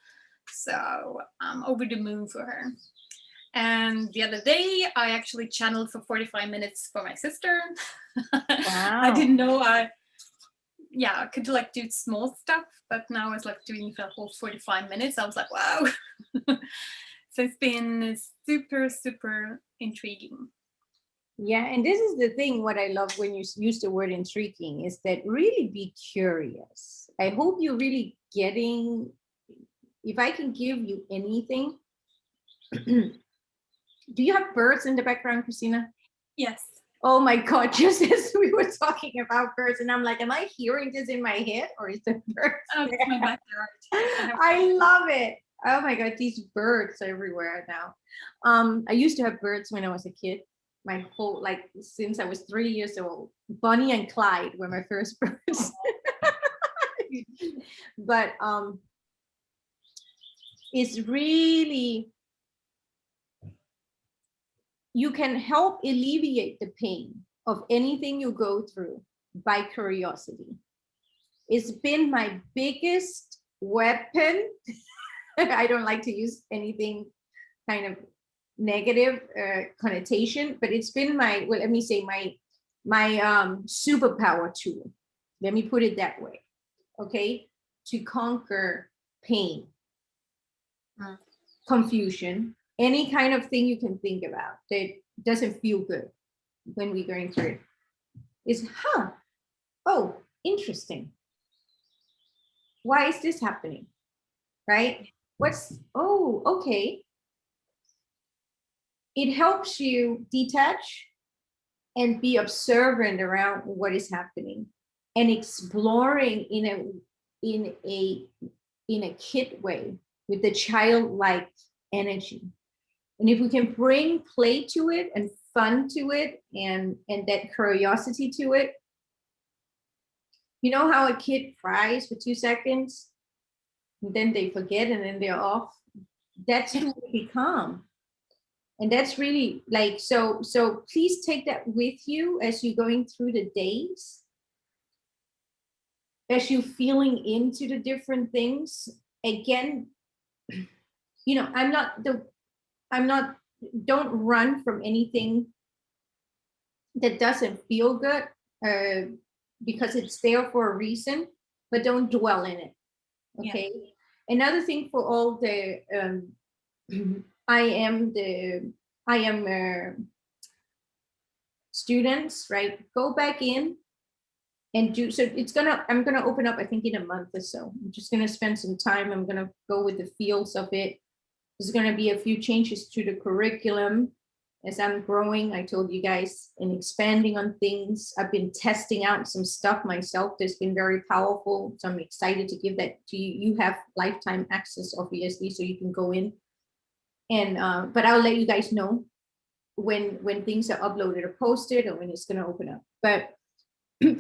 So I'm over the moon for her. And the other day, I actually channeled for 45 minutes for my sister. Wow. I didn't know I could like do small stuff, but now it's like doing the whole 45 minutes. I was like, wow. So it's been super, super intriguing. Yeah, and this is the thing, what I love when you use the word intriguing, is that really be curious. I hope you're really getting, if I can give you anything. Do you have birds in the background, Christina? Yes. Oh my God, just as we were talking about birds, and I'm like, am I hearing this in my head, or is it birds? Oh, it's my backyard. I love it. Oh my God, these birds everywhere now. I used to have birds when I was a kid, my whole, like since I was 3 years old. Bonnie and Clyde were my first birds. But it's really, you can help alleviate the pain of anything you go through by curiosity. It's been my biggest weapon. I don't like to use anything kind of negative connotation, but it's been my, well, let me say my superpower tool. Let me put it that way. Okay, to conquer pain, confusion, any kind of thing you can think about that doesn't feel good when we're going through it. Is, oh, interesting. Why is this happening? Right? Oh, okay. It helps you detach and be observant around what is happening and exploring in a kid way with the childlike energy. And if we can bring play to it and fun to it and that curiosity to it, you know how a kid cries for 2 seconds, and then they forget and then they're off? That's who we become. And that's really like, so please take that with you as you're going through the days, as you're feeling into the different things. Again, you know, don't run from anything that doesn't feel good, because it's there for a reason, but don't dwell in it. Okay. Yeah. Another thing for all the, I am students, right? Go back in and do, so I'm gonna open up, I think in a month or so. I'm just gonna spend some time. I'm gonna go with the feels of it. There's gonna be a few changes to the curriculum as I'm growing. I told you guys, and expanding on things. I've been testing out some stuff myself that's been very powerful. So I'm excited to give that to you. You have lifetime access, obviously, so you can go in. And but I'll let you guys know when things are uploaded or posted, or when it's going to open up. But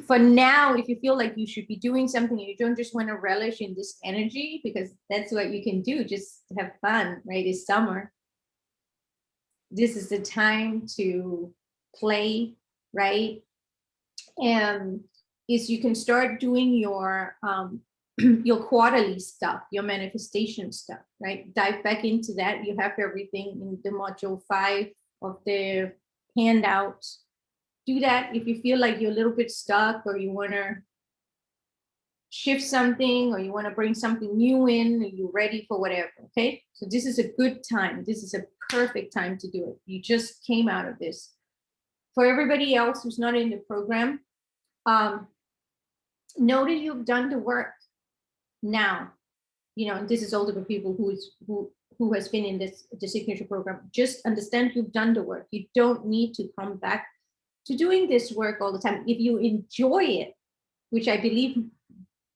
for now, if you feel like you should be doing something, you don't just want to relish in this energy, because that's what you can do, just have fun, right? It's summer. This is the time to play, right? And is you can start doing your quarterly stuff, your manifestation stuff, right? Dive back into that. You have everything in the module 5 of the handouts. Do that if you feel like you're a little bit stuck, or you want to shift something, or you want to bring something new in, or you're ready for whatever. Okay, so this is a good time. This is a perfect time to do it. You just came out of this. For everybody else who's not in the program, know that you've done the work. Now, you know, and this is also for people who has been in the signature program. Just understand you've done the work. You don't need to come back to doing this work all the time. If you enjoy it, which I believe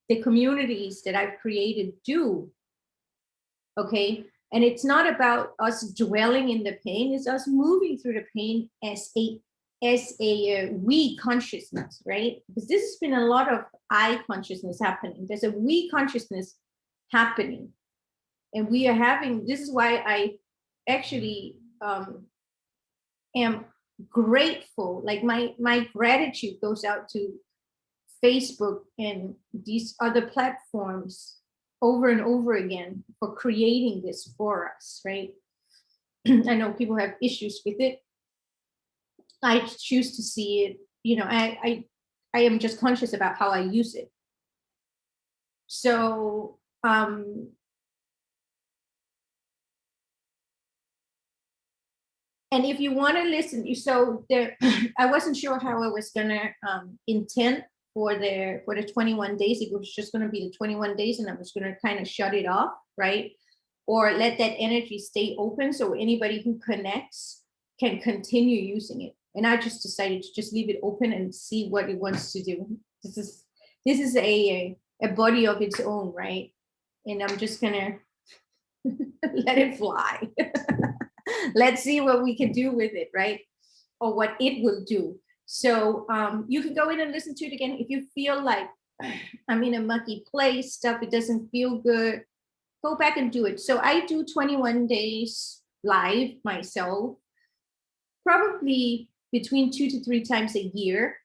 the communities that I've created do, okay? And it's not about us dwelling in the pain, it's us moving through the pain as a we consciousness, right? Because this has been a lot of I consciousness happening. There's a we consciousness happening. And we are having, this is why I actually am grateful. Like my gratitude goes out to Facebook and these other platforms over and over again for creating this for us, right? I know people have issues with it. I choose to see it, you know, I am just conscious about how I use it. So and if you want to listen, so there, I wasn't sure how I was gonna intend for the 21 days. It was just gonna be the 21 days, and I was gonna kind of shut it off, right? Or let that energy stay open so anybody who connects can continue using it. And I just decided to just leave it open and see what it wants to do. This is a body of its own, right? And I'm just gonna let it fly. Let's see what we can do with it, right? or what it will do. So you can go in and listen to it again. If you feel like I'm in a mucky place, stuff, it doesn't feel good, go back and do it. So I do 21 days live myself, probably between 2 to 3 times a year,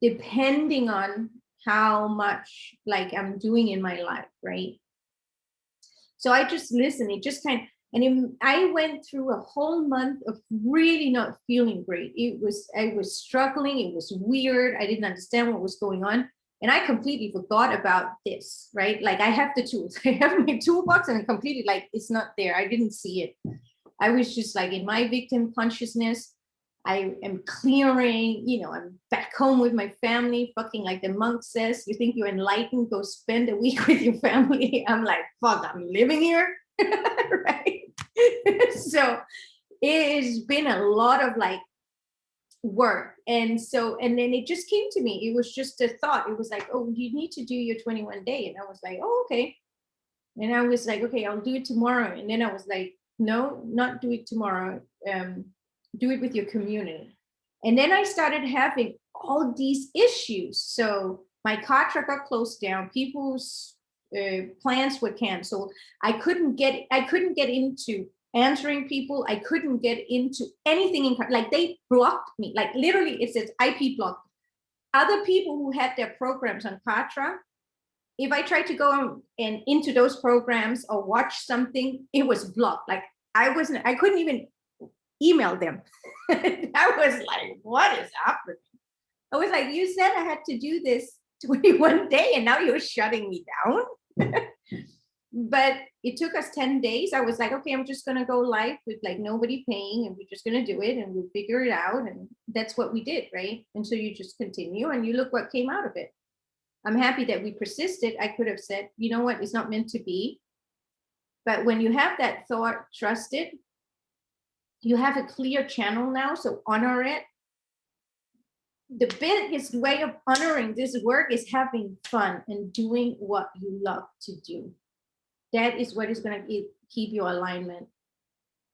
depending on how much like I'm doing in my life, right? So I just listen, it just kind of, I went through a whole month of really not feeling great. I was struggling, it was weird, I didn't understand what was going on. And I completely forgot about this, right? Like I have the tools, I have my toolbox and completely like, it's not there, I didn't see it. I was just like in my victim consciousness. I am clearing, I'm back home with my family, fucking like the monk says, you think you're enlightened, go spend a week with your family. I'm like, fuck, I'm living here, right? So it has been a lot of like work. And then it just came to me. It was just a thought. It was like, oh, you need to do your 21 day. And I was like, oh, okay. And I was like, okay, I'll do it tomorrow. And then I was like, no, not do it tomorrow. Do it with your community. And then I started having all these issues. So my contract got closed down. People's plans were canceled. I couldn't get into answering people. I couldn't get into anything like they blocked me. Like literally, it says IP blocked. Other people who had their programs on Petra, if I tried to go and into those programs or watch something, it was blocked. Like I couldn't even email them. I was like, what is happening? I was like, you said I had to do this 21 day and now you're shutting me down. But it took us 10 days. I was like, okay, I'm just gonna go live with like nobody paying and we're just gonna do it and we'll figure it out. And that's what we did, right? And so you just continue and you look what came out of it. I'm happy that we persisted. I could have said, you know what, it's not meant to be. But when you have that thought, trust it. You have a clear channel now, so honor it. The biggest way of honoring this work is having fun and doing what you love to do. That is what is going to keep your alignment.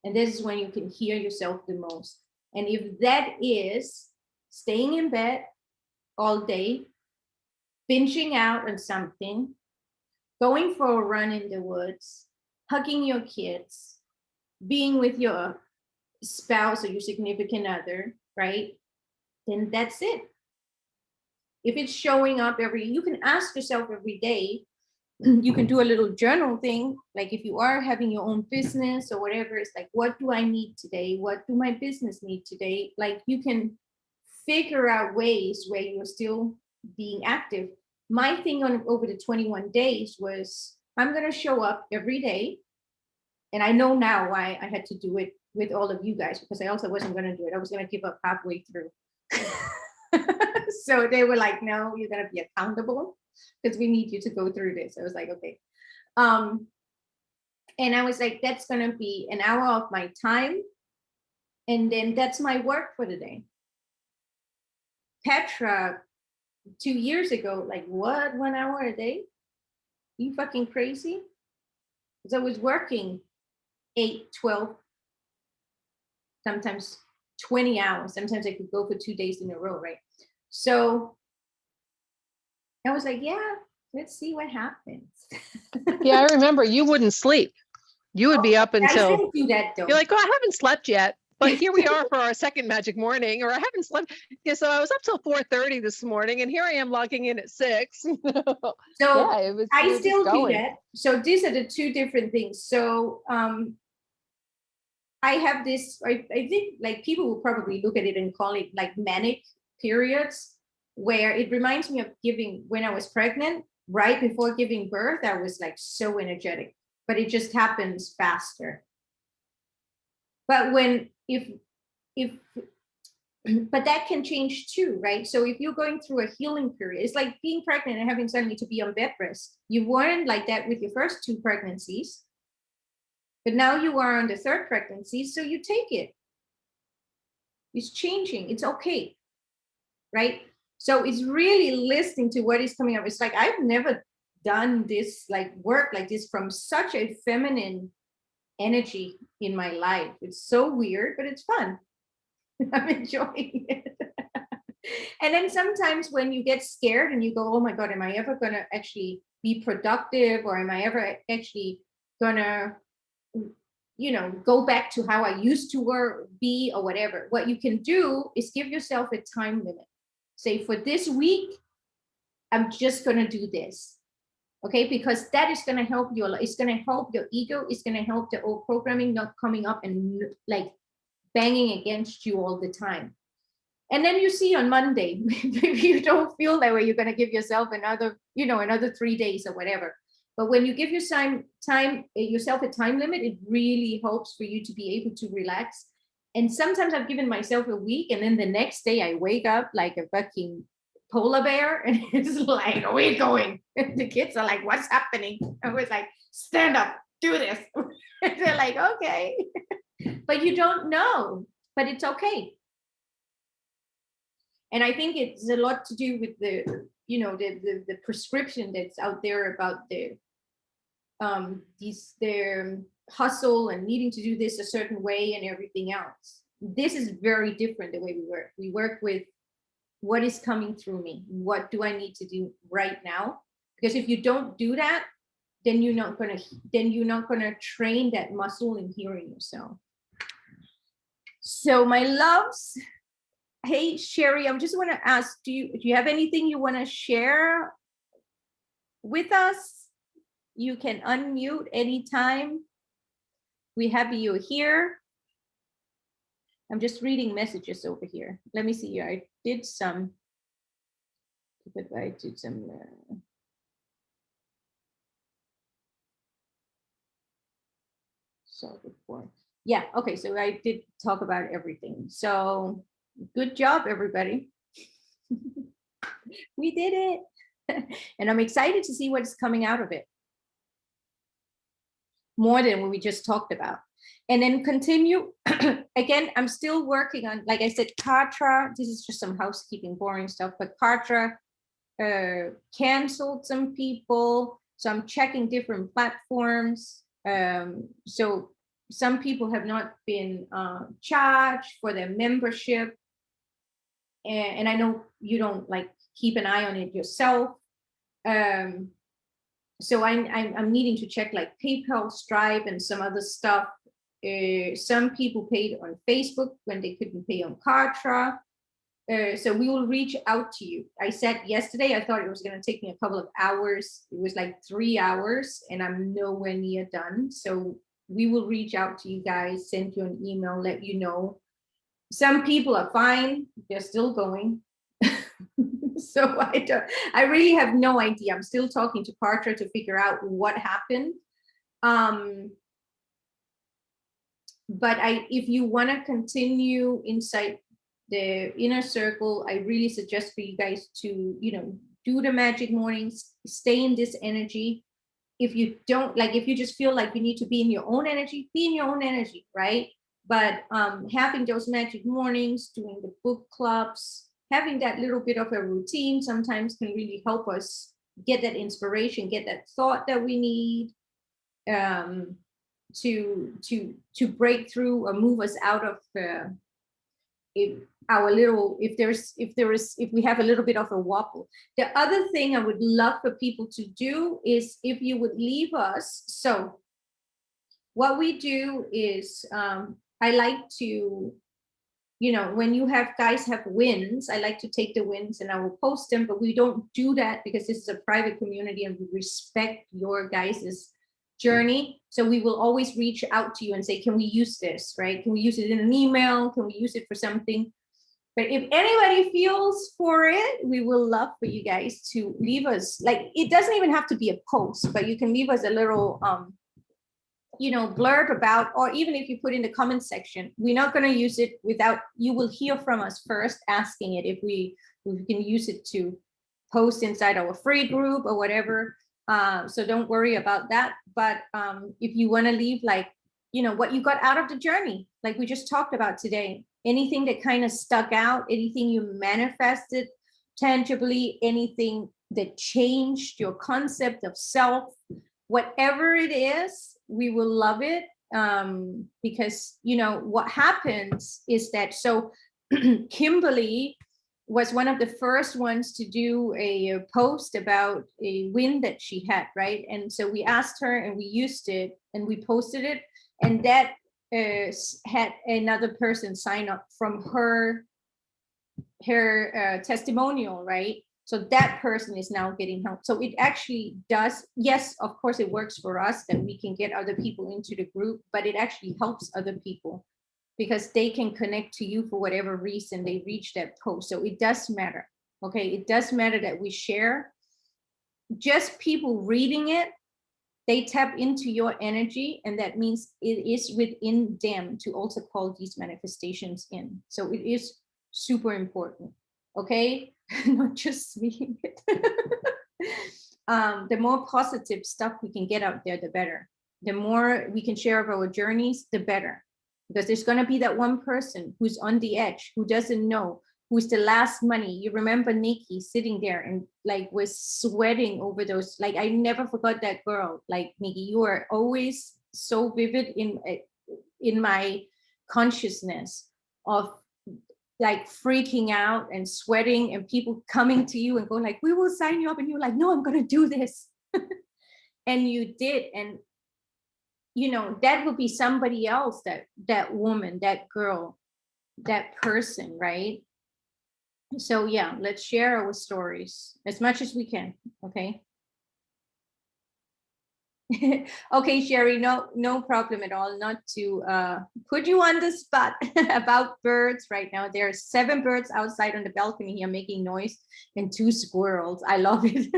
And this is when you can hear yourself the most. And if that is staying in bed all day, binging out on something, going for a run in the woods, hugging your kids, being with your spouse or your significant other, right? Then that's it. If it's showing up you can ask yourself every day, you can do a little journal thing. Like if you are having your own business or whatever, it's like, what do I need today? What do my business need today? Like you can figure out ways where you're still being active. My thing over the 21 days was I'm going to show up every day. And I know now why I had to do it with all of you guys, because I also wasn't going to do it. I was going to give up halfway through. So they were like, no, you're going to be accountable because we need you to go through this. I was like, okay. And I was like, that's going to be an hour of my time. And then that's my work for the day. Petra, 2 years ago, like, what, 1 hour a day? You fucking crazy? Because I was working 8, 12, sometimes 20 hours. Sometimes I could go for 2 days in a row, right? So I was like, yeah, let's see what happens. Yeah, I remember you wouldn't sleep. You would be up until, I didn't do that though. you're like, oh, I haven't slept yet. But here we are for our second magic morning, or I haven't slept. Yeah, so I was up till 4:30 this morning, and here I am logging in at 6. So yeah, it was. I still do that. So these are the two different things. So I have this. I think like people will probably look at it and call it like manic periods, where it reminds me of giving when I was pregnant. Right before giving birth, I was like so energetic, but it just happens faster. But but that can change too, right? So if you're going through a healing period, it's like being pregnant and having suddenly to be on bed rest. You weren't like that with your first 2 pregnancies, but now you are on the 3rd pregnancy, so you take it. It's changing, it's okay, right? So it's really listening to what is coming up. It's like, I've never done this like work like this from such a feminine energy in my life. It's so weird, but it's fun. I'm enjoying it. And then sometimes when you get scared and you go, oh my God, am I ever going to actually be productive, or am I ever actually going to, you know, go back to how I used to be or whatever. What you can do is give yourself a time limit. Say, for this week, I'm just going to do this. Okay, because that is going to help you. It's going to help your ego. It's going to help the old programming not coming up and like banging against you all the time. And then you see on Monday, if you don't feel that way, you're going to give yourself another, you know, another 3 days or whatever. But when you give yourself a time limit, it really helps for you to be able to relax. And sometimes I've given myself a week, and then the next day I wake up like a fucking polar bear, and it's like, where are we going? The kids are like, what's happening? I was like, stand up, do this. They're like, okay. But you don't know, but it's okay. And I think it's a lot to do with the, you know, the prescription that's out there about their hustle and needing to do this a certain way and everything else. This is very different the way we work. We work with what is coming through me. What do I need to do right now? Because if you don't do that, then you're not gonna train that muscle in hearing yourself. So my loves, hey Sherry, I just want to ask, do you have anything you want to share with us? You can unmute anytime. We're happy you're here. I'm just reading messages over here. Let me see here. I did some. So before, yeah, okay. So I did talk about everything. So good job, everybody. We did it, and I'm excited to see what's coming out of it. More than what we just talked about. And then continue. Again, I'm still working on, like I said, Petra. This is just some housekeeping, boring stuff, but Petra canceled some people. So I'm checking different platforms. So some people have not been charged for their membership. And I know you don't like keep an eye on it yourself. So I'm needing to check like PayPal, Stripe, and some other stuff. Some people paid on Facebook when they couldn't pay on Petra. So we will reach out to you. I said yesterday, I thought it was going to take me a couple of hours. It was like 3 hours, and I'm nowhere near done. So we will reach out to you guys, send you an email, let you know. Some people are fine. They're still going. So I really have no idea. I'm still talking to Petra to figure out what happened. But if you want to continue inside the inner circle, I really suggest for you guys to, you know, do the magic mornings, stay in this energy. If you don't, like, if you just feel like you need to be in your own energy, be in your own energy, right? But having those magic mornings, doing the book clubs, having that little bit of a routine sometimes can really help us get that inspiration, get that thought that we need to break through or move us out of if we have a little bit of a wobble. The other thing I would love for people to do is if you would leave us. So what we do is I like to, you know, when you guys have wins, I like to take the wins and I will post them, but we don't do that because this is a private community and we respect your guys's journey. So we will always reach out to you and say, can we use this, right? Can we use it in an email? Can we use it for something? But if anybody feels for it, we will love for you guys to leave us, like, it doesn't even have to be a post, but you can leave us a little, you know, blurb about, or even if you put in the comment section. We're not going to use it without, you will hear from us first asking it if we can use it to post inside our free group or whatever. So don't worry about that. But if you want to leave, like, you know, what you got out of the journey, like we just talked about today, anything that kind of stuck out, anything you manifested tangibly, anything that changed your concept of self, whatever it is, we will love it. Because, you know, what happens is that, so Kimberly was one of the first ones to do a post about a win that she had, right? And so we asked her and we used it and we posted it, and that had another person sign up from her testimonial, right? So that person is now getting help. So it actually does, yes, of course it works for us that we can get other people into the group, but it actually helps other people because they can connect to you for whatever reason they reach that post. So it does matter. Okay, it does matter that we share. Just people reading it, they tap into your energy, and that means it is within them to also call these manifestations in. So it is super important. Okay, not just reading it. The more positive stuff we can get out there, the better. The more we can share of our journeys, the better. Because there's going to be that one person who's on the edge, who doesn't know, who's the last money. You remember Nikkis sitting there and like was sweating over those. Like, I never forgot that girl. Like, Nikki, you are always so vivid in my consciousness of like freaking out and sweating and people coming to you and going like, we will sign you up. And you're like, no, I'm going to do this. And you did. And you know, that would be somebody else, that woman, that girl, that person, right? So yeah, let's share our stories as much as we can. Okay. Okay, Sherry, no problem at all. Not to put you on the spot about birds right now. There are 7 birds outside on the balcony here making noise and 2 squirrels. I love it.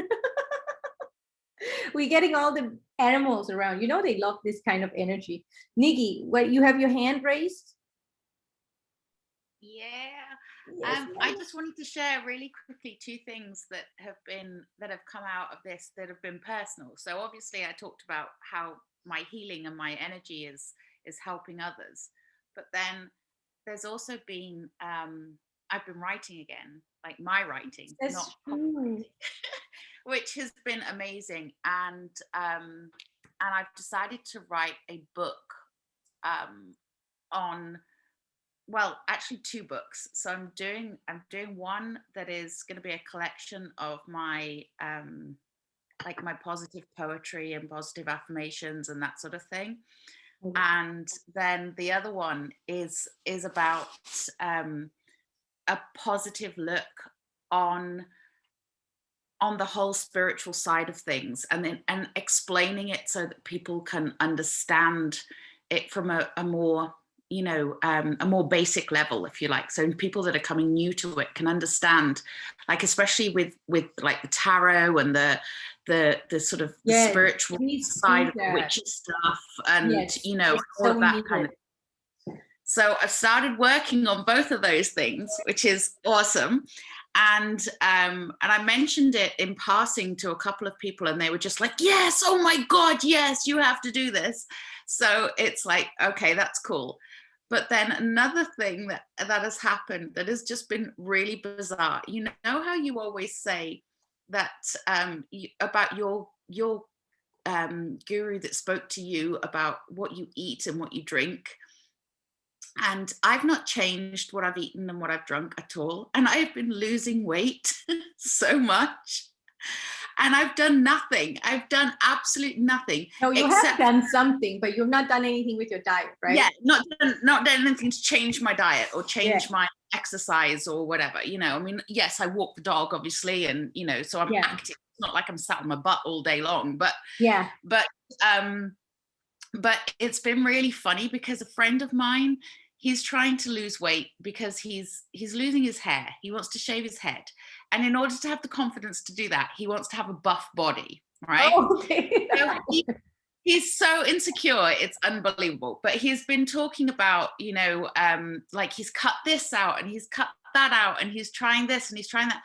We're getting all the animals around. You know, they love this kind of energy. Nikki, what, you have your hand raised? Yeah. Yes, I just wanted to share really quickly 2 things that have come out of this that have been personal. So obviously I talked about how my healing and my energy is helping others, but then there's also been I've been writing again, like my writing, that's not true. which has been amazing. And I've decided to write a book on, well, actually 2 books. So I'm doing one that is going to be a collection of my like my positive poetry and positive affirmations and that sort of thing. And then the other one is about a positive look on the whole spiritual side of things, and explaining it so that people can understand it from a more, you know, a more basic level, if you like. So people that are coming new to it can understand, like, especially with like the tarot and the sort of the spiritual side of the witchy stuff, and you know, all of that kind of. So I've started working on both of those things, which is awesome. And I mentioned it in passing to a couple of people, and they were just like, yes, oh my God, yes, you have to do this. So it's like, okay, that's cool. But then another thing that has happened that has just been really bizarre. You know how you always say that about your guru that spoke to you about what you eat and what you drink. And I've not changed what I've eaten and what I've drunk at all. And I've been losing weight so much. And I've done nothing. I've done absolute nothing. No, you have done something, but you've not done anything with your diet, right? Yeah, not done anything to change my diet or change my exercise or whatever. You know, I mean, yes, I walk the dog, obviously, and you know, so I'm active. It's not like I'm sat on my butt all day long, but but it's been really funny because a friend of mine, he's trying to lose weight because he's losing his hair. He wants to shave his head. And in order to have the confidence to do that, he wants to have a buff body, right? Oh, okay. So he's so insecure, it's unbelievable. But he's been talking about, you know, like he's cut this out and he's cut that out and he's trying this and he's trying that.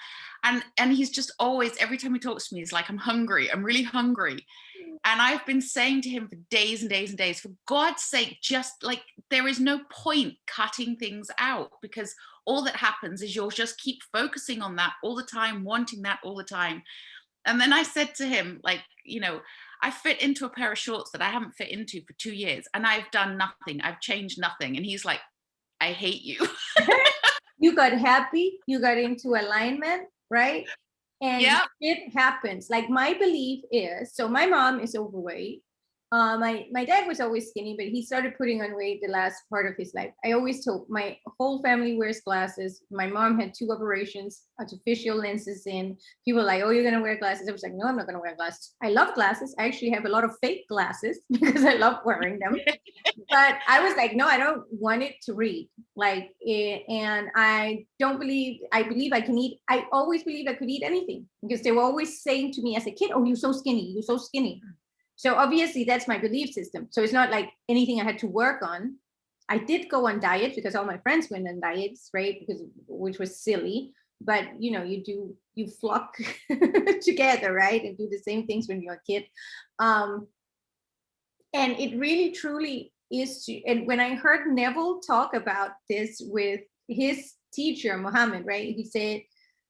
And he's just always, every time he talks to me, he's like, I'm hungry. I'm really hungry. And I've been saying to him for days and days and days, for God's sake, just like, there is no point cutting things out, because all that happens is you'll just keep focusing on that all the time, wanting that all the time. And then I said to him, like, you know, I fit into a pair of shorts that I haven't fit into for 2 years, and I've done nothing. I've changed nothing. And he's like, I hate you. you got happy, you got into alignment, right? And Yep. it happens. Like my belief is, so my mom is overweight. My dad was always skinny, but he started putting on weight the last part of his life. I always told my whole family wears glasses. My mom had 2 operations, artificial lenses in. People were like, oh, you're going to wear glasses. I was like, no, I'm not going to wear glasses. I love glasses. I actually have a lot of fake glasses because I love wearing them. But I was like, no, I don't want it to read. Like, and I believe I can eat. I always believed I could eat anything because they were always saying to me as a kid, oh, you're so skinny. You're so skinny. So obviously that's my belief system. So it's not like anything I had to work on. I did go on diets because all my friends went on diets, right? Which was silly, but you flock together, right? And do the same things when you're a kid. And it really truly is. And when I heard Neville talk about this with his teacher, Muhammad, right? He said,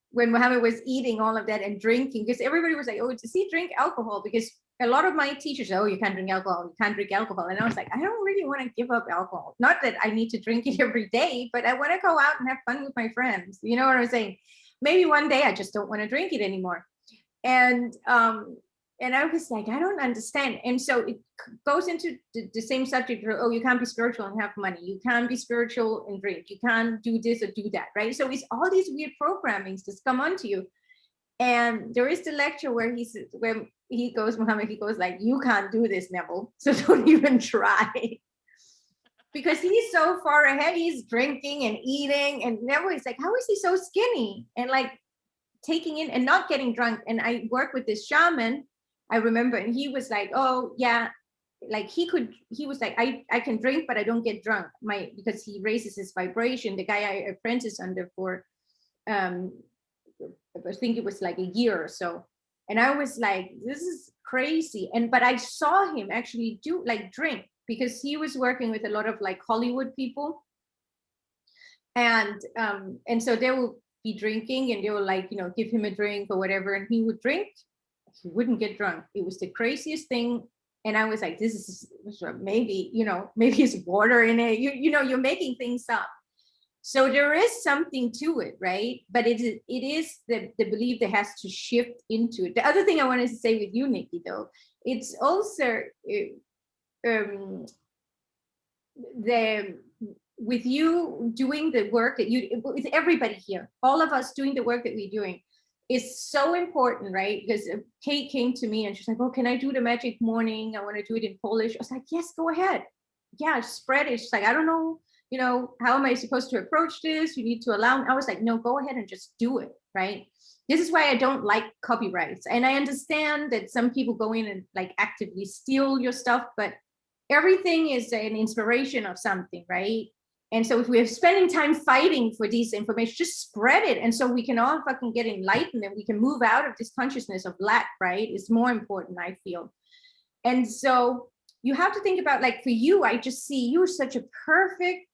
when Muhammad was eating all of that and drinking, because everybody was like, oh, does he drink alcohol? Because a lot of my teachers, oh, you can't drink alcohol, you can't drink alcohol. And I was like, I don't really want to give up alcohol. Not that I need to drink it every day, but I want to go out and have fun with my friends. You know what I'm saying? Maybe one day I just don't want to drink it anymore. And I was like, I don't understand. And so it goes into the same subject. Oh, you can't be spiritual and have money. You can't be spiritual and drink. You can't do this or do that, right? So it's all these weird programmings that come onto you. And there is the lecture where he goes, Muhammad, he goes like, you can't do this, Neville. So don't even try. Because he's so far ahead. He's drinking and eating. And Neville is like, how is he so skinny? And like taking in and not getting drunk. And I work with this shaman, I remember, and he was like, oh yeah, like he was like, I can drink, but I don't get drunk. Because he raises his vibration. The guy I apprenticed under for I think it was like a year or so. And I was like, this is crazy. But I saw him actually drink, because he was working with a lot of like Hollywood people. And so they will be drinking and they will like, give him a drink or whatever. And he would drink, he wouldn't get drunk. It was the craziest thing. And I was like, this is maybe, maybe it's water in it. You're making things up. So there is something to it, right? But it is the belief that has to shift into it. The other thing I wanted to say with you, Nikki, though, it's also with you doing the work that with everybody here, all of us doing the work that we're doing is so important, right? Because Kate came to me and she's like, oh, can I do the magic morning? I want to do it in Polish. I was like, yes, go ahead. Yeah, spread it. She's like, I don't know. How am I supposed to approach this? You need to allow me. I was like, no, go ahead and just do it, right? This is why I don't like copyrights. And I understand that some people go in and like actively steal your stuff, but everything is an inspiration of something, right? And so if we're spending time fighting for these information, just spread it. And so we can all fucking get enlightened and we can move out of this consciousness of lack, right? It's more important, I feel. And so you have to think about, like, for you, I just see you such a perfect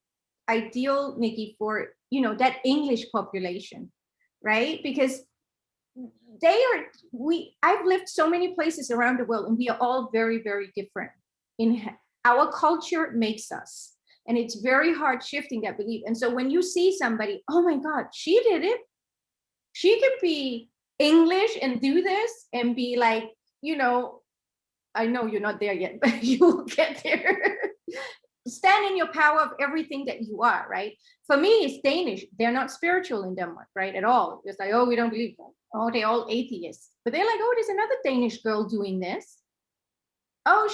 ideal, Nikki, for that English population, right? Because I've lived so many places around the world and we are all very, very different. In our culture makes us, and it's very hard shifting that belief. And so when you see somebody, oh my God, she did it, she could be English and do this and be like, I know you're not there yet, but you will get there. Stand in your power of everything that you are, right? For me, it's Danish. They're not spiritual in Denmark, right? At all. It's like, oh, we don't believe that. Oh, they're all atheists. But they're like, oh, there's another Danish girl doing this. Oh,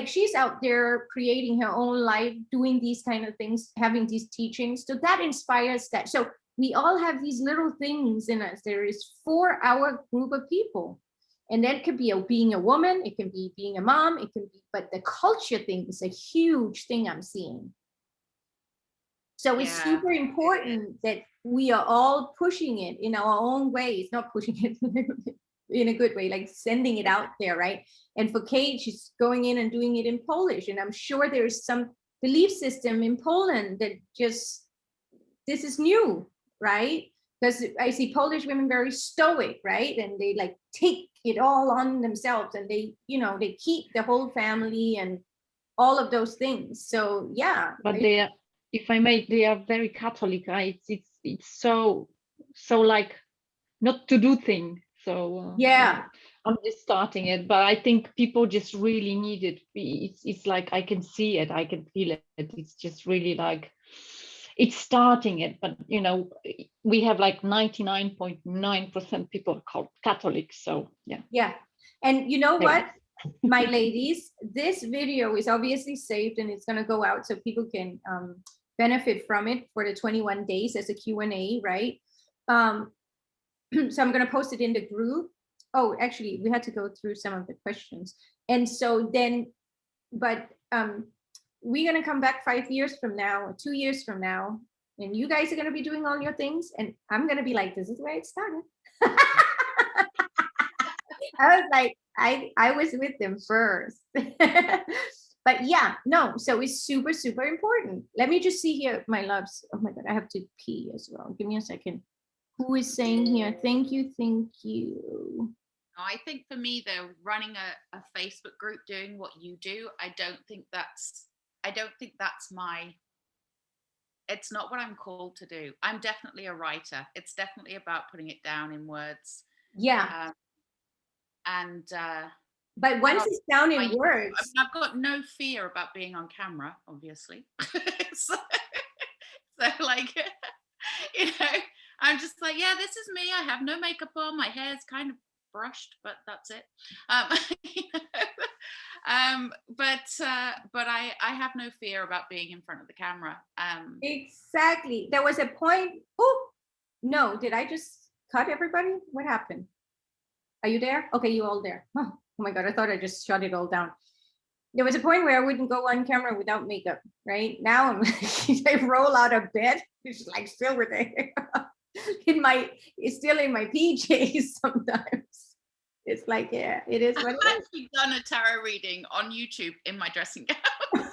she's out there creating her own life, doing these kind of things, having these teachings. So that inspires that. So we all have these little things in us. There is for our group of people. And that could be being a woman, it can be being a mom, it can be, but the culture thing is a huge thing I'm seeing. So it's super important that we are all pushing it in our own ways, not pushing it in a good way, like sending it out there, right? And for Kate, she's going in and doing it in Polish. And I'm sure there's some belief system in Poland that this is new, right? Because I see Polish women very stoic, right? And they like take it all on themselves, and they keep the whole family and all of those things. So yeah. But they are, if I may, they are very Catholic, right? It's it's so like not to do thing. So Yeah. I'm just starting it, but I think people just really need it. It's like I can see it, I can feel it. It's just really like it's starting it, but you know, we have like 99.9% people called Catholic. So yeah. Yeah. And you know There what, my ladies, this video is obviously saved and it's going to go out so people can benefit from it for the 21 days as a Q&A, right? So I'm going to post it in the group. Oh, actually, we had to go through some of the questions. And so then, but we're going to come back 5 years from now, or 2 years from now, and you guys are going to be doing all your things. And I'm going to be like, this is where it started. I was like, I was with them first. But yeah, no, so it's super, super important. Let me just see here, my loves. Oh my God, I have to pee as well. Give me a second. Who is saying here? Thank you, thank you. I think for me though, running a Facebook group, doing what you do, I don't think that's my, it's not what I'm called to do. I'm definitely a writer. It's definitely about putting it down in words. Yeah. But once it's down in words, I mean, I've got no fear about being on camera, obviously. so like, you know, I'm just like, yeah, this is me. I have no makeup on. My hair's kind of brushed, but that's it. You know? But I have no fear about being in front of the camera. Exactly. There was a point. Oh no, did I just cut everybody? What happened? Are you there? Okay, you all there. Oh my God, I thought I just shut it all down. There was a point where I wouldn't go on camera without makeup, right? Now I'm I roll out of bed, it's like still with the hair it's still in my PJs sometimes. It's like, yeah, it is what it I've is. actually done a tarot reading on YouTube in my dressing gown.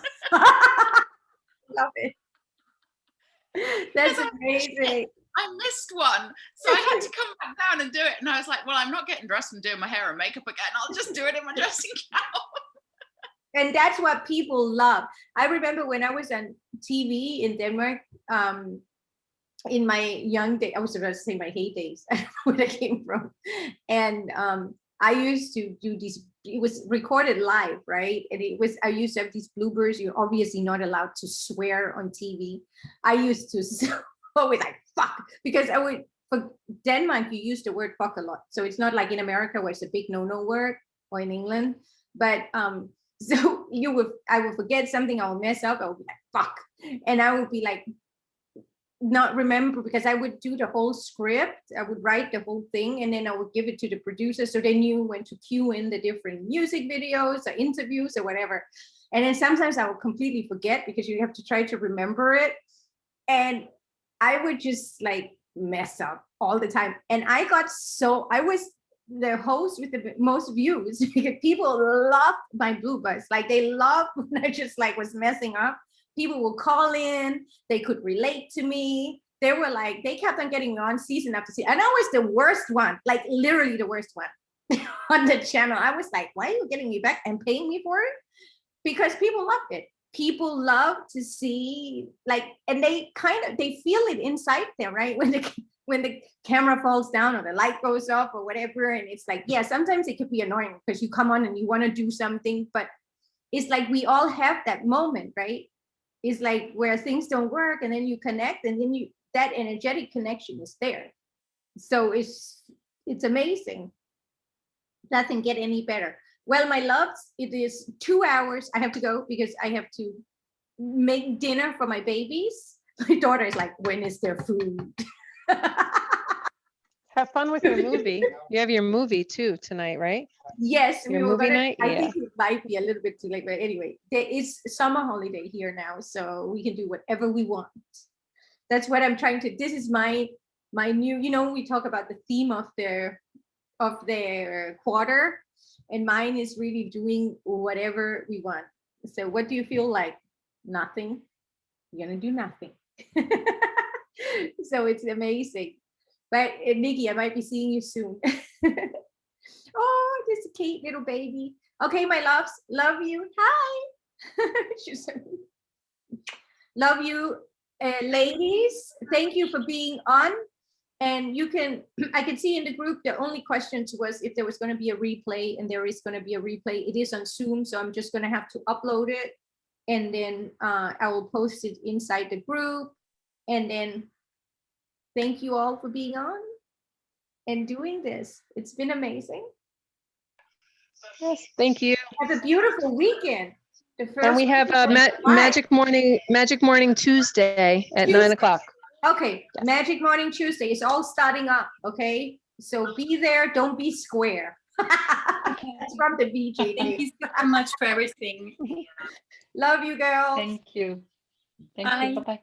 Love it. That's amazing. I missed one, so I had to come back down and do it. And I was like, well, I'm not getting dressed and doing my hair and makeup again. I'll just do it in my dressing gown. And that's what people love. I remember when I was on TV in Denmark, in my young day, I was about to say my heydays, where I came from. And I used to do these, it was recorded live, right? And I used to have these bloopers. You're obviously not allowed to swear on TV. I used to always like, fuck, because for Denmark, you use the word fuck a lot. So it's not like in America where it's a big no-no word, or in England. But so I would forget something, I would mess up, I would be like, fuck. And I would be like, not remember, because I would do the whole script, I would write the whole thing, and then I would give it to the producer so they knew when to cue in the different music videos or interviews or whatever. And then sometimes I would completely forget because you have to try to remember it. And I would just like mess up all the time. And I was the host with the most views because people love my bloopers. Like they love when I just like was messing up. People will call in, they could relate to me. They were like, they kept on getting me on season after season. And I was the worst one, like literally the worst one on the channel. I was like, why are you getting me back and paying me for it? Because people loved it. People love to see, like, and they feel it inside them, right? When the camera falls down or the light goes off or whatever. And it's like, yeah, sometimes it could be annoying because you come on and you want to do something, but it's like we all have that moment, right? It's like where things don't work and then you connect and then that energetic connection is there. So it's amazing. Doesn't get any better. Well, my loves, it is 2 hours. I have to go because I have to make dinner for my babies. My daughter is like, when is their food? Have fun with your movie. You have your movie too tonight, right? Yes, Your movie night? I Yeah. think it might be a little bit too late, but anyway, there is summer holiday here now, so we can do whatever we want. That's what I'm trying to. This is my new. You know, we talk about the theme of their quarter, and mine is really doing whatever we want. So, what do you feel like? Nothing. You're gonna do nothing. So it's amazing. But Nikki, I might be seeing you soon. Oh, this is a cute little baby. Okay, my loves, love you. Hi. She's so... Love you. ladies, thank you for being on. And you can, I can see in the group, the only question was if there was going to be a replay, and there is going to be a replay. It is on Zoom, so I'm just going to have to upload it. And then I will post it inside the group. And then thank you all for being on and doing this. It's been amazing. Yes, thank you. Have a beautiful weekend. And we have a Magic Morning Tuesday at 9 o'clock. Okay, Yes. Magic Morning Tuesday is all starting up, okay? So be there, don't be square. That's from the VJ. Thank you so much for everything. Love you, girls. Thank you. Thank Bye. you. Bye-bye.